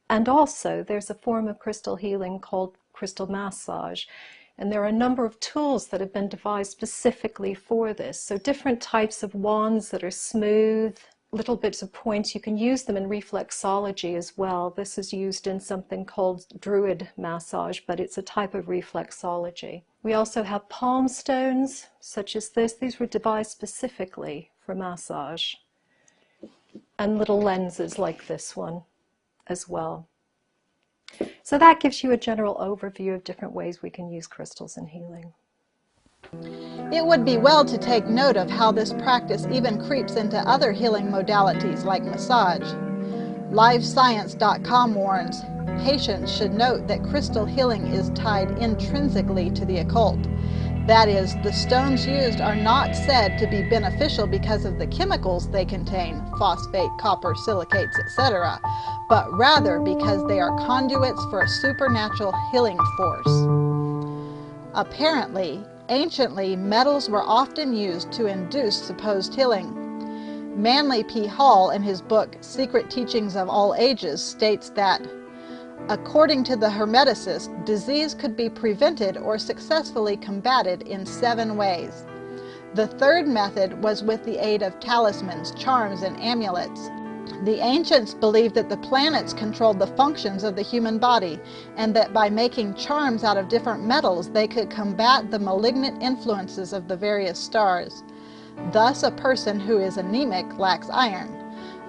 And also there's a form of crystal healing called crystal massage, and there are a number of tools that have been devised specifically for this. So different types of wands that are smooth, little bits of points. You can use them in reflexology as well. This is used in something called druid massage, but it's a type of reflexology. We also have palm stones such as this. These were devised specifically for massage. And little lenses like this one as well. So that gives you a general overview of different ways we can use crystals in healing.
It would be well to take note of how this practice even creeps into other healing modalities like massage. LiveScience.com warns, patients should note that crystal healing is tied intrinsically to the occult. That is, the stones used are not said to be beneficial because of the chemicals they contain, phosphate, copper, silicates, etc., but rather because they are conduits for a supernatural healing force. Apparently, anciently, metals were often used to induce supposed healing. Manly P. Hall, in his book Secret Teachings of All Ages, states that, according to the Hermeticists, disease could be prevented or successfully combated in 7 ways. The third method was with the aid of talismans, charms, and amulets. The ancients believed that the planets controlled the functions of the human body, and that by making charms out of different metals they could combat the malignant influences of the various stars. Thus, a person who is anemic lacks iron.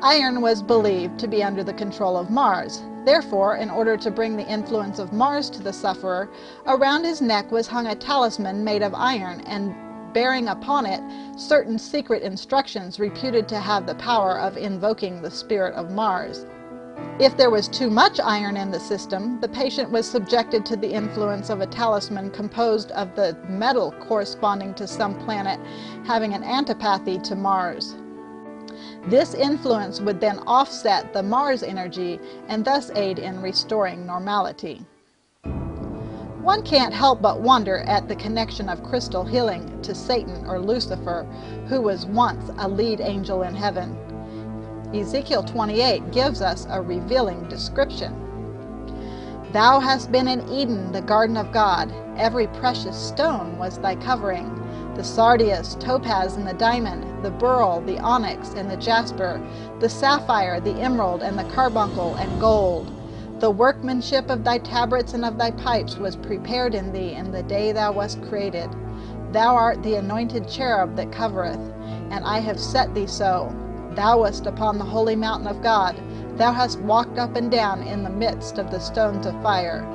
Iron was believed to be under the control of Mars. Therefore, in order to bring the influence of Mars to the sufferer, around his neck was hung a talisman made of iron and bearing upon it certain secret instructions reputed to have the power of invoking the spirit of Mars. If there was too much iron in the system, the patient was subjected to the influence of a talisman composed of the metal corresponding to some planet having an antipathy to Mars. This influence would then offset the Mars energy and thus aid in restoring normality. One can't help but wonder at the connection of crystal healing to Satan or Lucifer, who was once a lead angel in heaven. Ezekiel 28 gives us a revealing description. Thou hast been in Eden, the garden of God. Every precious stone was thy covering. The sardius, topaz, and the diamond, the beryl, the onyx, and the jasper, the sapphire, the emerald, and the carbuncle, and gold. The workmanship of thy tabrets and of thy pipes was prepared in thee in the day thou wast created. Thou art the anointed cherub that covereth, and I have set thee so. Thou wast upon the holy mountain of God. Thou hast walked up and down in the midst of the stones of fire.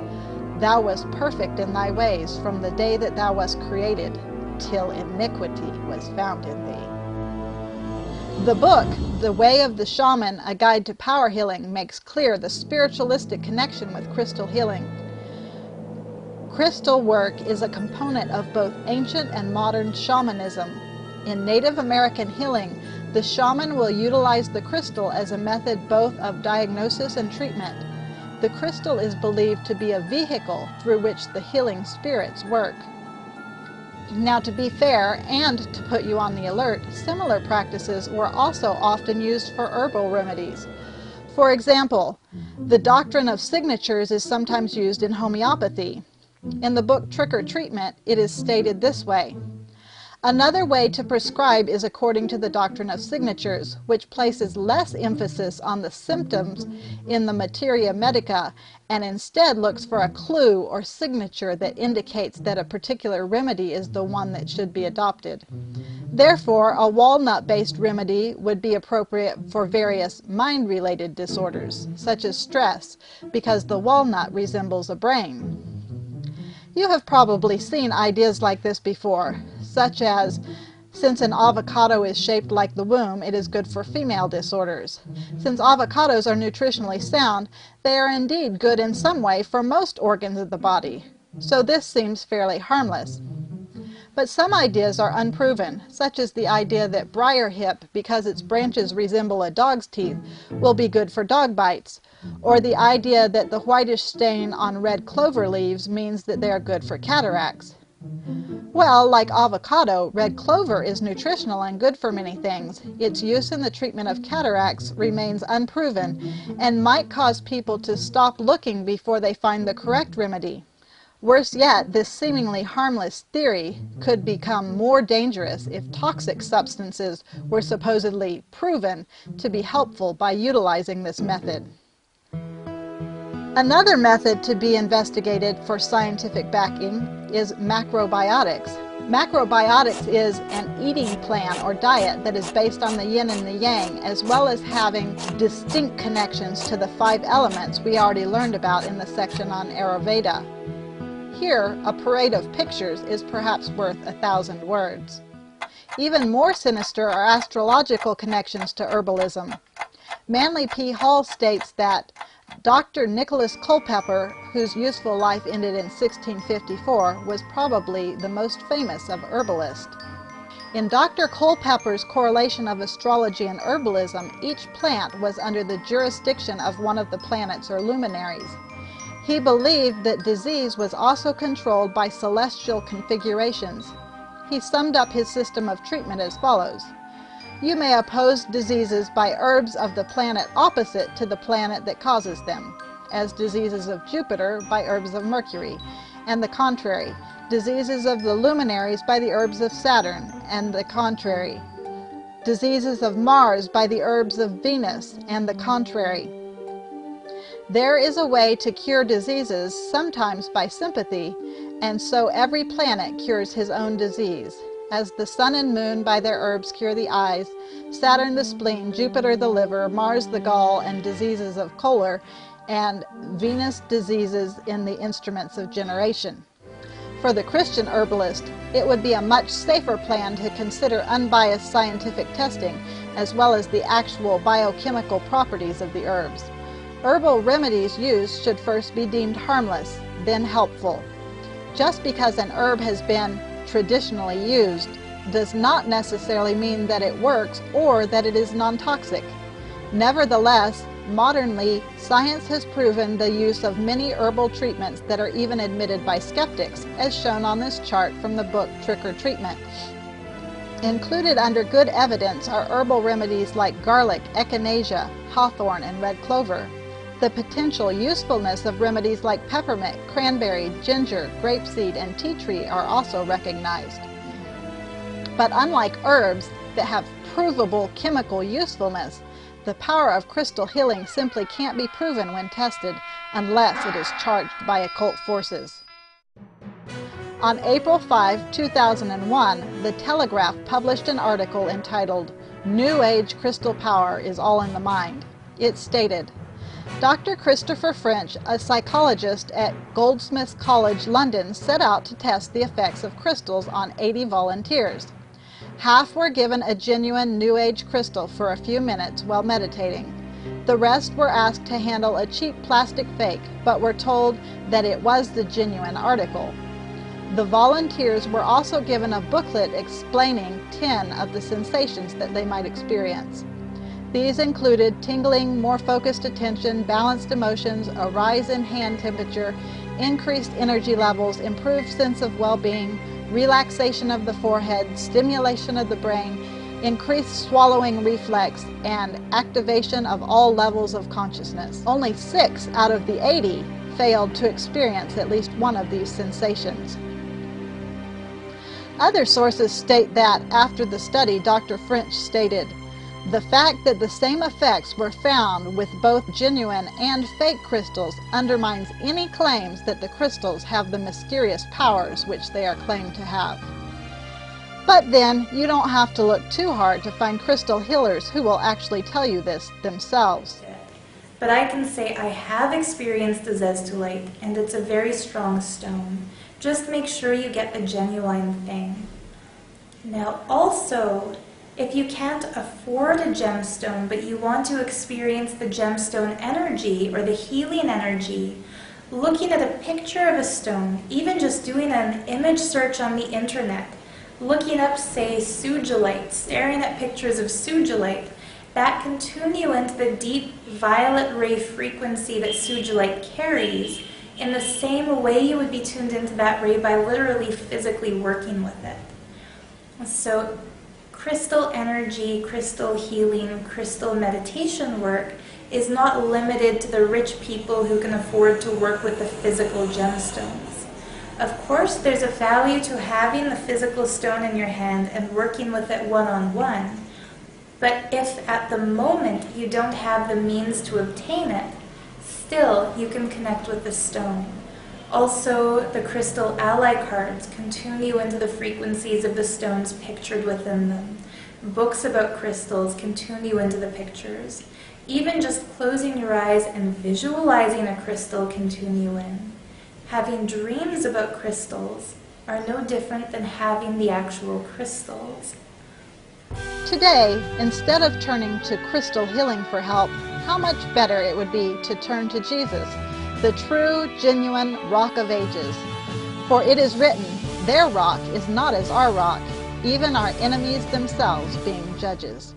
Thou wast perfect in thy ways from the day that thou wast created, till iniquity was found in thee. The book, The Way of the Shaman, A Guide to Power Healing, makes clear the spiritualistic connection with crystal healing. Crystal work is a component of both ancient and modern shamanism. In Native American healing, the shaman will utilize the crystal as a method both of diagnosis and treatment. The crystal is believed to be a vehicle through which the healing spirits work. Now, to be fair, and to put you on the alert, similar practices were also often used for herbal remedies. For example, the doctrine of signatures is sometimes used in homeopathy. In the book Trick or Treatment, it is stated this way. Another way to prescribe is according to the doctrine of signatures, which places less emphasis on the symptoms in the materia medica and instead looks for a clue or signature that indicates that a particular remedy is the one that should be adopted. Therefore, a walnut-based remedy would be appropriate for various mind-related disorders, such as stress, because the walnut resembles a brain. You have probably seen ideas like this before, such as, since an avocado is shaped like the womb, it is good for female disorders. Since avocados are nutritionally sound, they are indeed good in some way for most organs of the body. So this seems fairly harmless. But some ideas are unproven, such as the idea that briar hip, because its branches resemble a dog's teeth, will be good for dog bites, or the idea that the whitish stain on red clover leaves means that they are good for cataracts. Well, like avocado, red clover is nutritional and good for many things. Its use in the treatment of cataracts remains unproven and might cause people to stop looking before they find the correct remedy. Worse yet, this seemingly harmless theory could become more dangerous if toxic substances were supposedly proven to be helpful by utilizing this method. Another method to be investigated for scientific backing is macrobiotics. Macrobiotics is an eating plan or diet that is based on the yin and the yang, as well as having distinct connections to the 5 elements we already learned about in the section on Ayurveda. Here, a parade of pictures is perhaps worth 1,000 words. Even more sinister are astrological connections to herbalism. Manly P. Hall states that Dr. Nicholas Culpeper, whose useful life ended in 1654, was probably the most famous of herbalists. In Dr. Culpeper's correlation of astrology and herbalism, each plant was under the jurisdiction of one of the planets or luminaries. He believed that disease was also controlled by celestial configurations. He summed up his system of treatment as follows. You may oppose diseases by herbs of the planet opposite to the planet that causes them, as diseases of Jupiter by herbs of Mercury, and the contrary, diseases of the luminaries by the herbs of Saturn, and the contrary, diseases of Mars by the herbs of Venus, and the contrary. There is a way to cure diseases, sometimes by sympathy, and so every planet cures his own disease. As the sun and moon by their herbs cure the eyes, Saturn the spleen, Jupiter the liver, Mars the gall and diseases of choler, and Venus diseases in the instruments of generation. For the Christian herbalist, it would be a much safer plan to consider unbiased scientific testing, as well as the actual biochemical properties of the herbs. Herbal remedies used should first be deemed harmless, then helpful. Just because an herb has been traditionally used does not necessarily mean that it works or that it is non-toxic. Nevertheless, modernly, science has proven the use of many herbal treatments that are even admitted by skeptics, as shown on this chart from the book Trick or Treatment. Included under good evidence are herbal remedies like garlic, echinacea, hawthorn, and red clover. The potential usefulness of remedies like peppermint, cranberry, ginger, grapeseed, and tea tree are also recognized. But unlike herbs that have provable chemical usefulness, the power of crystal healing simply can't be proven when tested unless it is charged by occult forces. On April 5, 2001, The Telegraph published an article entitled, "New Age Crystal Power is All in the Mind." It stated, Dr. Christopher French, a psychologist at Goldsmiths College, London, set out to test the effects of crystals on 80 volunteers. Half were given a genuine New Age crystal for a few minutes while meditating. The rest were asked to handle a cheap plastic fake, but were told that it was the genuine article. The volunteers were also given a booklet explaining 10 of the sensations that they might experience. These included tingling, more focused attention, balanced emotions, a rise in hand temperature, increased energy levels, improved sense of well-being, relaxation of the forehead, stimulation of the brain, increased swallowing reflex, and activation of all levels of consciousness. Only 6 out of the 80 failed to experience at least one of these sensations. Other sources state that, after the study, Dr. French stated, "The fact that the same effects were found with both genuine and fake crystals undermines any claims that the crystals have the mysterious powers which they are claimed to have." But then, you don't have to look too hard to find crystal healers who will actually tell you this themselves.
But I can say I have experienced the zestolite, and it's a very strong stone. Just make sure you get the genuine thing. Now also, if you can't afford a gemstone, but you want to experience the gemstone energy or the healing energy, looking at a picture of a stone, even just doing an image search on the internet, looking up, say, sugilite, staring at pictures of sugilite, that can tune you into the deep violet ray frequency that sugilite carries in the same way you would be tuned into that ray by literally physically working with it. So crystal energy, crystal healing, crystal meditation work is not limited to the rich people who can afford to work with the physical gemstones. Of course, there's a value to having the physical stone in your hand and working with it one-on-one, but if at the moment you don't have the means to obtain it, still you can connect with the stone. Also, the crystal ally cards can tune you into the frequencies of the stones pictured within them. Books about crystals can tune you into the pictures. Even just closing your eyes and visualizing a crystal can tune you in. Having dreams about crystals are no different than having the actual crystals.
Today, instead of turning to crystal healing for help, how much better it would be to turn to Jesus, the true, genuine Rock of Ages. For it is written, their rock is not as our rock, even our enemies themselves being judges.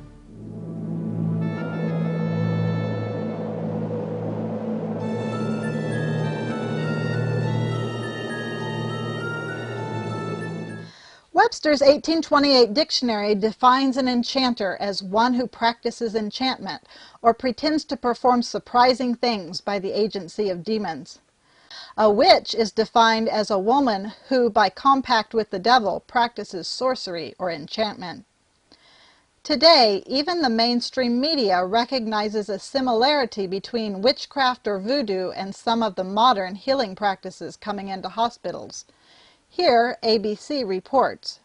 Webster's 1828 dictionary defines an enchanter as one who practices enchantment or pretends to perform surprising things by the agency of demons. A witch is defined as a woman who, by compact with the devil, practices sorcery or enchantment. Today, even the mainstream media recognizes a similarity between witchcraft or voodoo and some of the modern healing practices coming into hospitals. Here, ABC reports.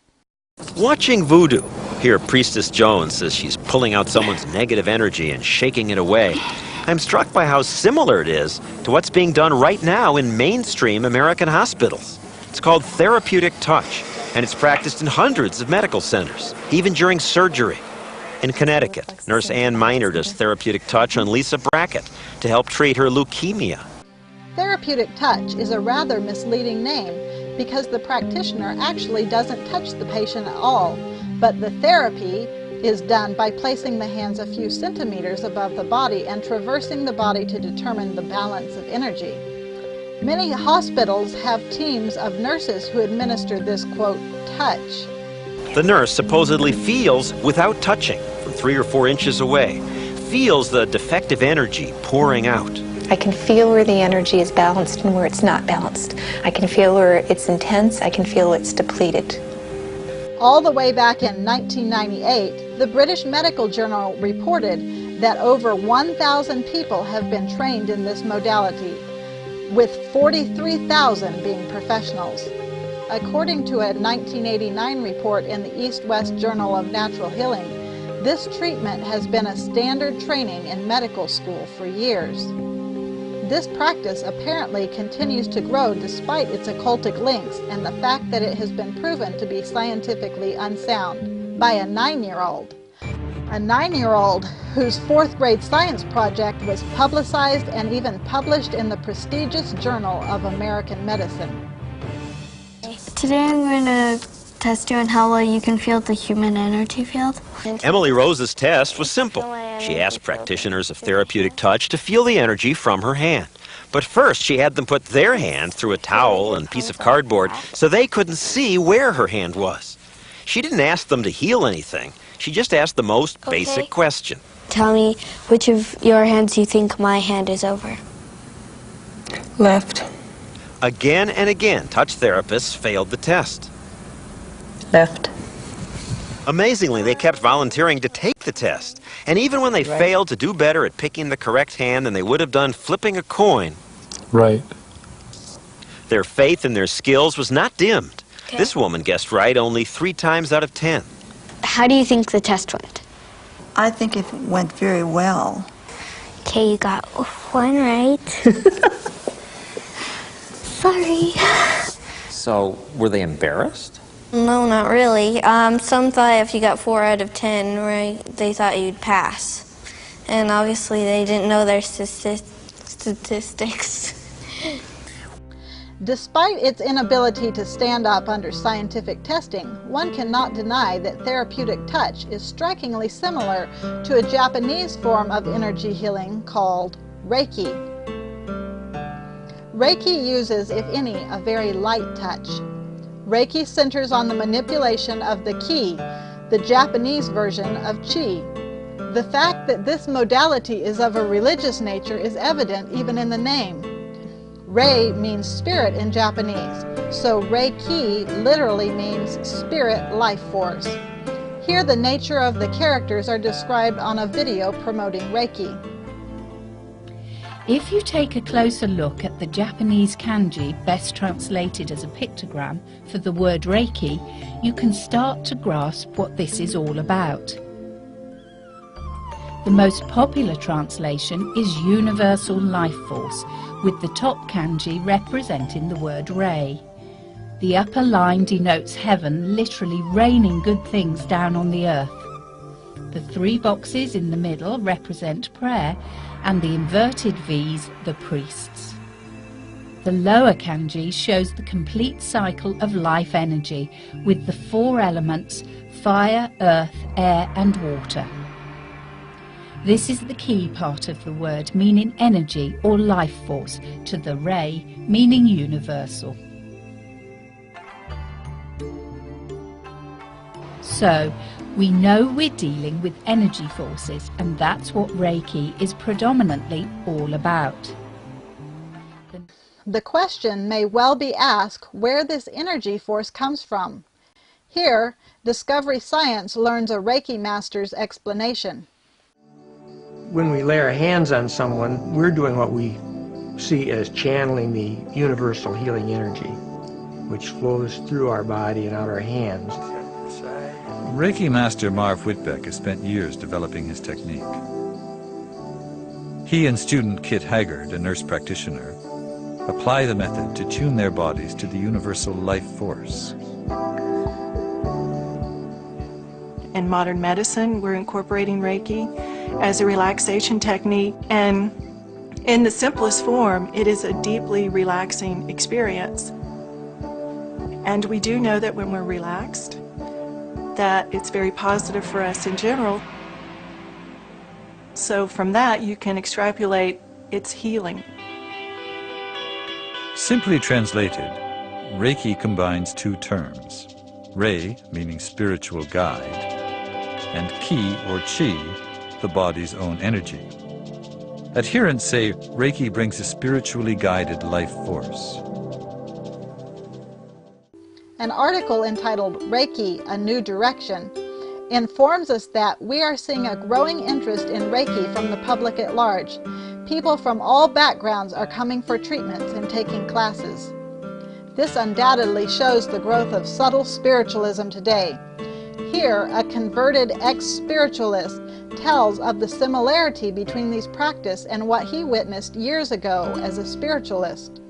Watching voodoo. Here, Priestess Jones says she's pulling out someone's negative energy and shaking it away. I'm struck by how similar it is to what's being done right now in mainstream American hospitals. It's called therapeutic touch, and it's practiced in hundreds of medical centers, even during surgery. In Connecticut, Nurse Ann Miner does therapeutic touch on Lisa Brackett to help treat her leukemia.
Therapeutic touch is a rather misleading name because the practitioner actually doesn't touch the patient at all, but the therapy is done by placing the hands a few centimeters above the body and traversing the body to determine the balance of energy. Many hospitals have teams of nurses who administer this, quote, touch.
The nurse supposedly feels without touching from 3 or 4 inches away, feels the defective energy pouring out.
I can feel where the energy is balanced and where it's not balanced. I can feel where it's intense, I can feel it's depleted.
All the way back in 1998, the British Medical Journal reported that over 1,000 people have been trained in this modality, with 43,000 being professionals. According to a 1989 report in the East-West Journal of Natural Healing, this treatment has been a standard training in medical school for years. This practice apparently continues to grow despite its occultic links and the fact that it has been proven to be scientifically unsound by a 9-year-old. A 9-year-old whose 4th grade science project was publicized and even published in the prestigious Journal of American Medicine.
Today I'm going to test you on how well you can feel the human energy field.
Emily Rose's test was simple. She asked practitioners of therapeutic touch to feel the energy from her hand. But first, she had them put their hand through a towel and piece of cardboard so they couldn't see where her hand was. She didn't ask them to heal anything. She just asked the most basic question.
Tell me which of your hands you think my hand is over.
Left.
Again and again, touch therapists failed the test.
Left.
Amazingly, they kept volunteering to take the test. And even when they failed to do better at picking the correct hand than they would have done flipping a coin, their faith in their skills was not dimmed.
Okay.
This woman guessed right only 3 times out of 10.
How do you think the test went?
I think it went very well.
Okay, you got 1 right. Sorry.
So, were they embarrassed?
No, not really. Some thought if you got 4 out of 10, right, they thought you'd pass. And obviously they didn't know their statistics.
Despite its inability to stand up under scientific testing, one cannot deny that therapeutic touch is strikingly similar to a Japanese form of energy healing called Reiki. Reiki uses, if any, a very light touch. Reiki centers on the manipulation of the ki, the Japanese version of chi. The fact that this modality is of a religious nature is evident even in the name. Rei means spirit in Japanese, so Reiki literally means spirit life force. Here the nature of the characters are described on a video promoting Reiki.
If you take a closer look at the Japanese kanji best translated as a pictogram for the word Reiki, you can start to grasp what this is all about. The most popular translation is Universal Life Force, with the top kanji representing the word Rei. The upper line denotes heaven literally raining good things down on the earth. The 3 boxes in the middle represent prayer, and the inverted V's the priests. The lower kanji shows the complete cycle of life energy with the 4 elements: fire, earth, air and water. This is the key part of the word, meaning energy or life force, to the rei, meaning universal. So, we know we're dealing with energy forces, and that's what Reiki is predominantly all about.
The question may well be asked where this energy force comes from. Here, Discovery Science learns a Reiki master's explanation.
When we lay our hands on someone, we're doing what we see as channeling the universal healing energy, which flows through our body and out our hands.
Reiki master Marv Whitbeck has spent years developing his technique. He and student Kit Haggard, a nurse practitioner, apply the method to tune their bodies to the universal life force.
In modern medicine, we're incorporating Reiki as a relaxation technique, and in the simplest form, it is a deeply relaxing experience. And we do know that when we're relaxed, that it's very positive for us in general. So from that, you can extrapolate its healing.
Simply translated, Reiki combines 2 terms: Rei, meaning spiritual guide, and Ki or Chi, the body's own energy. Adherents say Reiki brings a spiritually guided life force.
An article entitled Reiki, A New Direction informs us that we are seeing a growing interest in Reiki from the public at large. People from all backgrounds are coming for treatments and taking classes. This undoubtedly shows the growth of subtle spiritualism today. Here, a converted ex-spiritualist tells of the similarity between these practices and what he witnessed years ago as a spiritualist.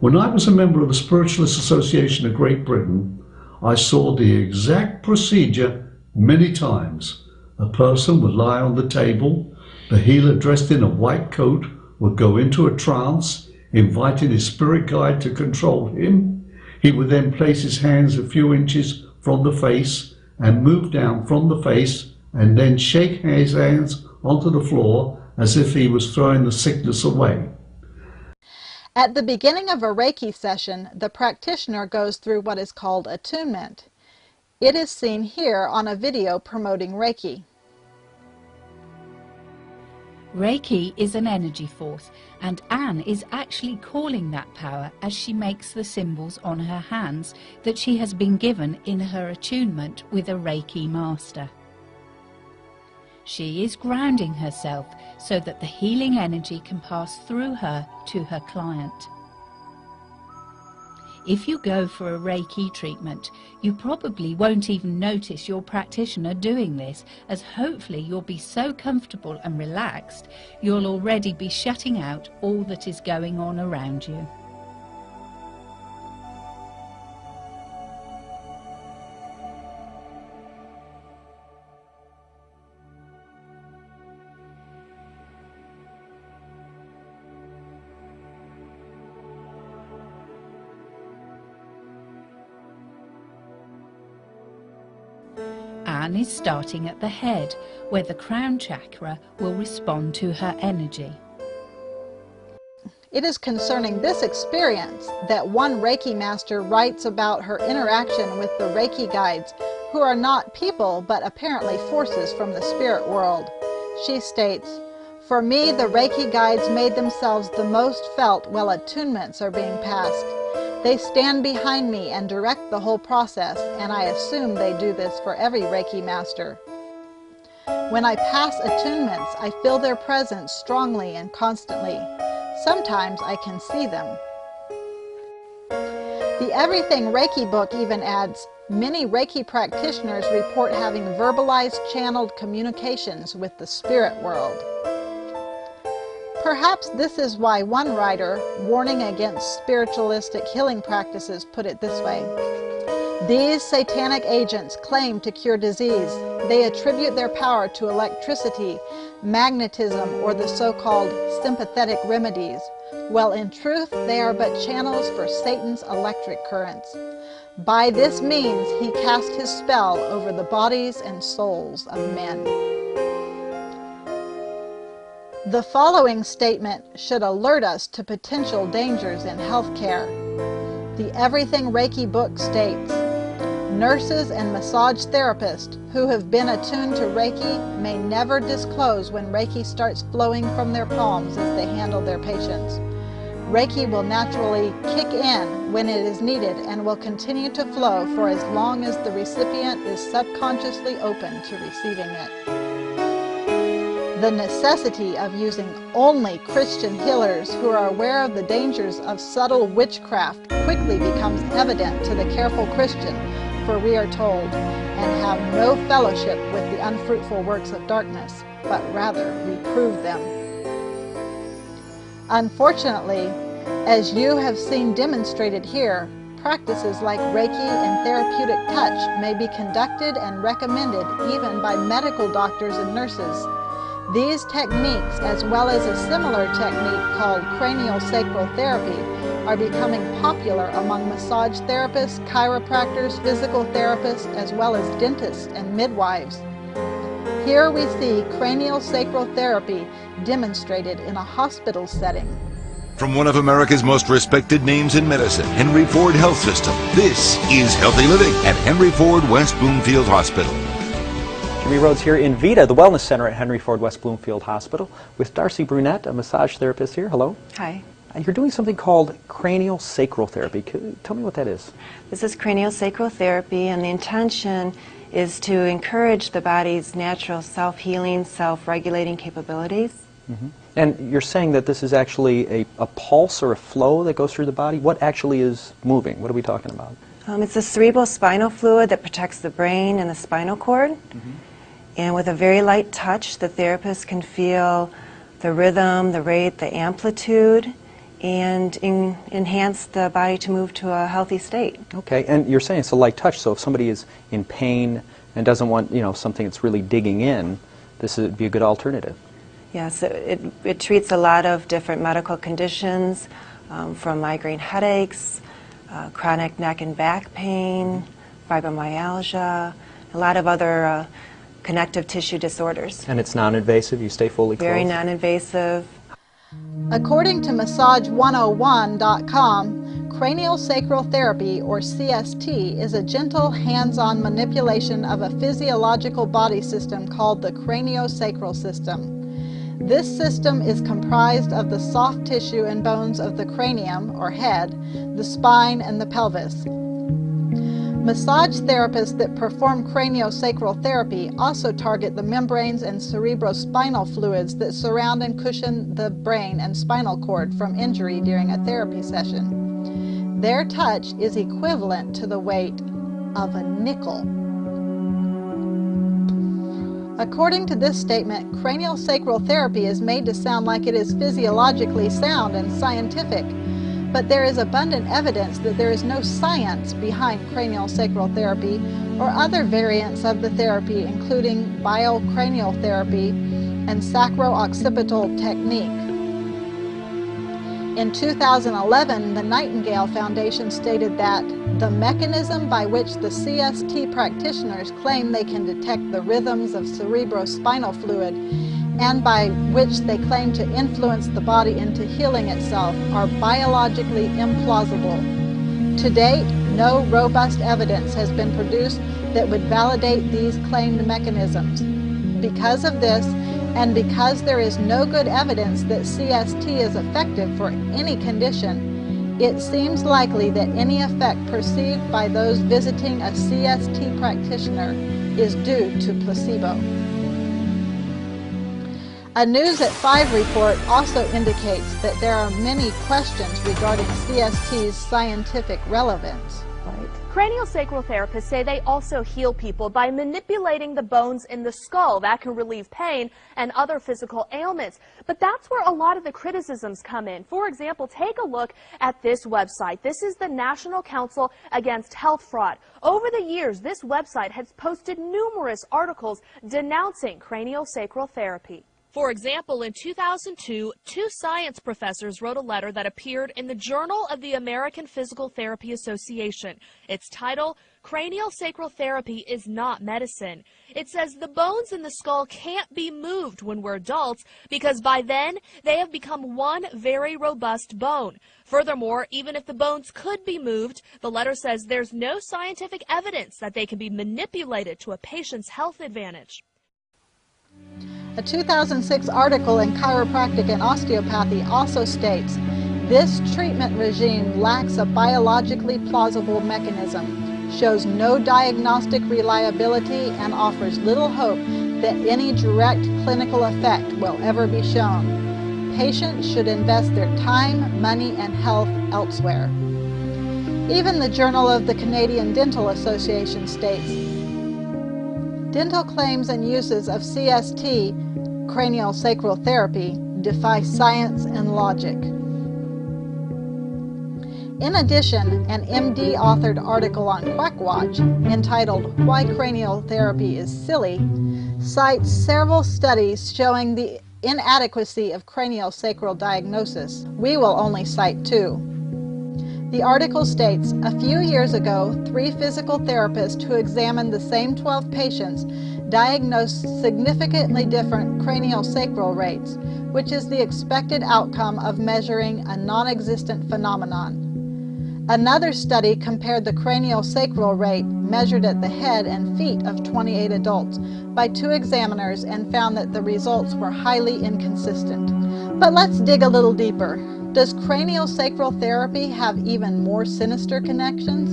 When I was a member of the Spiritualist Association of Great Britain, I saw the exact procedure many times. A person would lie on the table, the healer dressed in a white coat would go into a trance, inviting his spirit guide to control him. He would then place his hands a few inches from the face and move down from the face and then shake his hands onto the floor as if he was throwing the sickness away.
At the beginning of a Reiki session, the practitioner goes through what is called attunement. It is seen here on a video promoting Reiki.
Reiki is an energy force, and Anne is actually calling that power as she makes the symbols on her hands that she has been given in her attunement with a Reiki master. She is grounding herself so that the healing energy can pass through her to her client. If you go for a Reiki treatment, you probably won't even notice your practitioner doing this, as hopefully you'll be so comfortable and relaxed, you'll already be shutting out all that is going on around you. Anne is starting at the head, where the crown chakra will respond to her energy.
It is concerning this experience that one Reiki master writes about her interaction with the Reiki guides, who are not people but apparently forces from the spirit world. She states, "For me, the Reiki guides made themselves the most felt while attunements are being passed. They stand behind me and direct the whole process, and I assume they do this for every Reiki master. When I pass attunements, I feel their presence strongly and constantly. Sometimes I can see them." The Everything Reiki book even adds, many Reiki practitioners report having verbalized channeled communications with the spirit world. Perhaps this is why one writer, warning against spiritualistic healing practices, put it this way: These satanic agents claim to cure disease. They attribute their power to electricity, magnetism, or the so-called sympathetic remedies. Well, in truth, they are but channels for Satan's electric currents. By this means, he cast his spell over the bodies and souls of men. The following statement should alert us to potential dangers in healthcare. The Everything Reiki book states, nurses and massage therapists who have been attuned to Reiki may never disclose when Reiki starts flowing from their palms as they handle their patients. Reiki will naturally kick in when it is needed and will continue to flow for as long as the recipient is subconsciously open to receiving it. The necessity of using only Christian healers who are aware of the dangers of subtle witchcraft quickly becomes evident to the careful Christian, for we are told, and have no fellowship with the unfruitful works of darkness, but rather reprove them. Unfortunately, as you have seen demonstrated here, practices like Reiki and therapeutic touch may be conducted and recommended even by medical doctors and nurses. These techniques, as well as a similar technique called craniosacral therapy, are becoming popular among massage therapists, chiropractors, physical therapists, as well as dentists and midwives. Here we see craniosacral therapy demonstrated in a hospital setting.
From one of America's most respected names in medicine, Henry Ford Health System, this is Healthy Living at Henry Ford West Bloomfield Hospital.
Jimmy Rhodes here in Vita, the Wellness Center at Henry Ford West Bloomfield Hospital, with Darcy Brunette, a massage therapist here. Hello.
Hi.
You're doing something called craniosacral therapy. Tell me what that is.
This is craniosacral therapy, and the intention is to encourage the body's natural self-healing, self-regulating capabilities.
Mm-hmm. And you're saying that this is actually a pulse or a flow that goes through the body? What actually is moving? What are we talking about?
It's the cerebrospinal fluid that protects the brain and the spinal cord. Mm-hmm. And with a very light touch, the therapist can feel the rhythm, the rate, the amplitude, and enhance the body to move to a healthy state.
Okay, and you're saying it's a light touch, so if somebody is in pain and doesn't want, something that's really digging in, this would be a good alternative.
Yes, it treats a lot of different medical conditions, from migraine headaches, chronic neck and back pain, fibromyalgia, a lot of other connective tissue disorders.
And it's non-invasive? You stay fully clothed?
Very non-invasive.
According to Massage101.com, craniosacral therapy, or CST, is a gentle, hands-on manipulation of a physiological body system called the craniosacral system. This system is comprised of the soft tissue and bones of the cranium, or head, the spine, and the pelvis. Massage therapists that perform craniosacral therapy also target the membranes and cerebrospinal fluids that surround and cushion the brain and spinal cord from injury during a therapy session. Their touch is equivalent to the weight of a nickel. According to this statement, craniosacral therapy is made to sound like it is physiologically sound and scientific. But there is abundant evidence that there is no science behind craniosacral therapy or other variants of the therapy, including biocranial therapy and sacro-occipital technique. In 2011, the Nightingale Foundation stated that the mechanism by which the CST practitioners claim they can detect the rhythms of cerebrospinal fluid and by which they claim to influence the body into healing itself are biologically implausible. To date, no robust evidence has been produced that would validate these claimed mechanisms. Because of this, and because there is no good evidence that CST is effective for any condition, it seems likely that any effect perceived by those visiting a CST practitioner is due to placebo. A News at 5 report also indicates that there are many questions regarding CST's scientific relevance.
Right. Craniosacral therapists say they also heal people by manipulating the bones in the skull. That can relieve pain and other physical ailments. But that's where a lot of the criticisms come in. For example, take a look at this website. This is the National Council Against Health Fraud. Over the years, this website has posted numerous articles denouncing craniosacral therapy. For example, in 2002, 2 science professors wrote a letter that appeared in the Journal of the American Physical Therapy Association. Its title, Craniosacral Therapy is Not Medicine. It says the bones in the skull can't be moved when we're adults because by then they have become one very robust bone. Furthermore, even if the bones could be moved, the letter says there's no scientific evidence that they can be manipulated to a patient's health advantage.
A 2006 article in Chiropractic and Osteopathy also states, this treatment regime lacks a biologically plausible mechanism, shows no diagnostic reliability, and offers little hope that any direct clinical effect will ever be shown. Patients should invest their time, money, and health elsewhere. Even the Journal of the Canadian Dental Association states, dental claims and uses of CST, craniosacral therapy, defy science and logic. In addition, an MD authored article on Quackwatch entitled Why Cranial Therapy is Silly cites several studies showing the inadequacy of craniosacral diagnosis. We will only cite 2. The article states, a few years ago, 3 physical therapists who examined the same 12 patients diagnosed significantly different craniosacral rates, which is the expected outcome of measuring a non-existent phenomenon. Another study compared the craniosacral rate measured at the head and feet of 28 adults by 2 examiners and found that the results were highly inconsistent. But let's dig a little deeper. Does craniosacral therapy have even more sinister connections?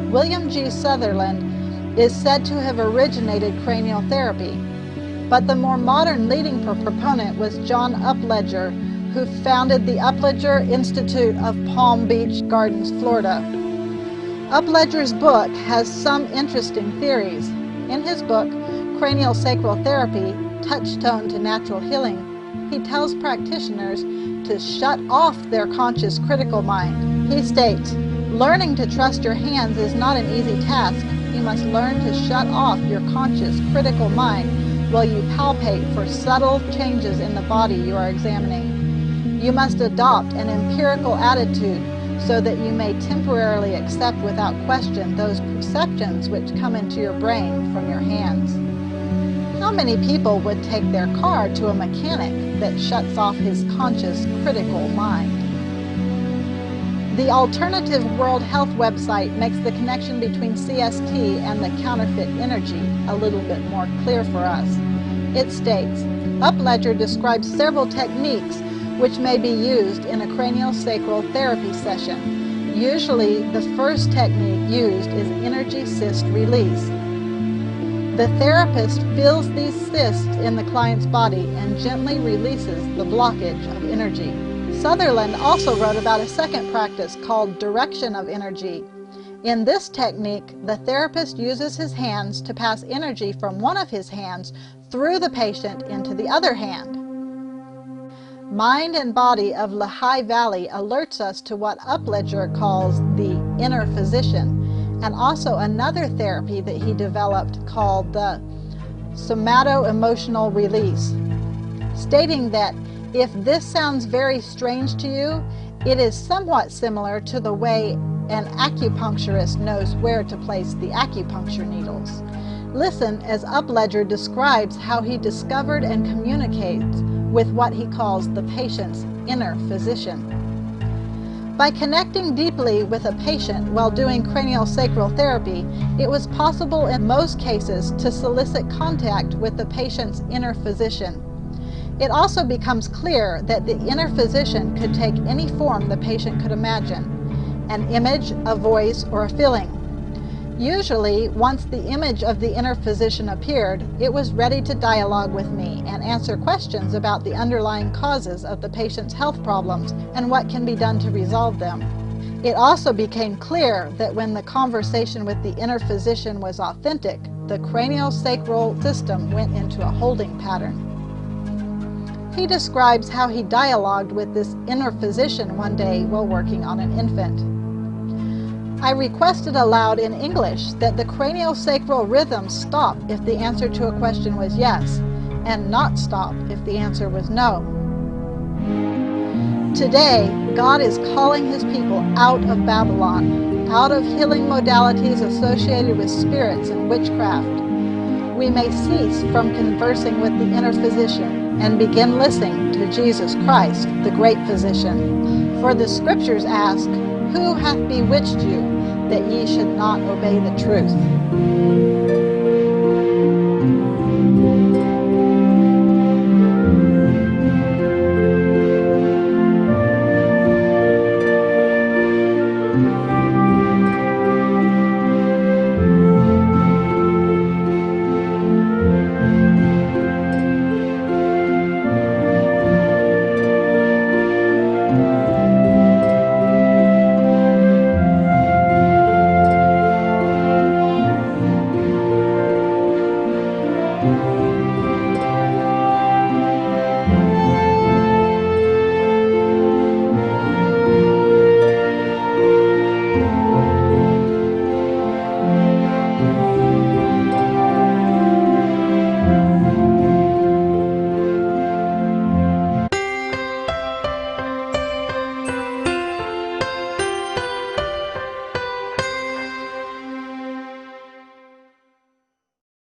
William G. Sutherland is said to have originated cranial therapy, but the more modern leading proponent was John Upledger, who founded the Upledger Institute of Palm Beach Gardens, Florida. Upledger's book has some interesting theories. In his book, Craniosacral Therapy, Touchstone to Natural Healing, he tells practitioners to shut off their conscious critical mind. He states, learning to trust your hands is not an easy task. You must learn to shut off your conscious critical mind while you palpate for subtle changes in the body you are examining. You must adopt an empirical attitude so that you may temporarily accept without question those perceptions which come into your brain from your hands. How many people would take their car to a mechanic that shuts off his conscious, critical mind? The Alternative World Health website makes the connection between CST and the counterfeit energy a little bit more clear for us. It states, Upledger describes several techniques which may be used in a craniosacral therapy session. Usually, the first technique used is energy cyst release. The therapist feels these cysts in the client's body and gently releases the blockage of energy. Sutherland also wrote about a second practice called direction of energy. In this technique, the therapist uses his hands to pass energy from one of his hands through the patient into the other hand. Mind and Body of Lehigh Valley alerts us to what Upledger calls the inner physician, and also another therapy that he developed called the somato-emotional release, stating that if this sounds very strange to you, it is somewhat similar to the way an acupuncturist knows where to place the acupuncture needles. Listen as Upledger describes how he discovered and communicates with what he calls the patient's inner physician. By connecting deeply with a patient while doing craniosacral therapy, it was possible in most cases to solicit contact with the patient's inner physician. It also becomes clear that the inner physician could take any form the patient could imagine, an image, a voice, or a feeling. Usually, once the image of the inner physician appeared, it was ready to dialogue with me and answer questions about the underlying causes of the patient's health problems and what can be done to resolve them. It also became clear that when the conversation with the inner physician was authentic, the craniosacral system went into a holding pattern. He describes how he dialogued with this inner physician one day while working on an infant. I requested aloud in English that the craniosacral rhythm stop if the answer to a question was yes, and not stop if the answer was no. Today, God is calling His people out of Babylon, out of healing modalities associated with spirits and witchcraft. We may cease from conversing with the inner physician and begin listening to Jesus Christ, the great physician. For the scriptures ask, "Who hath bewitched you, that ye should not obey the truth?"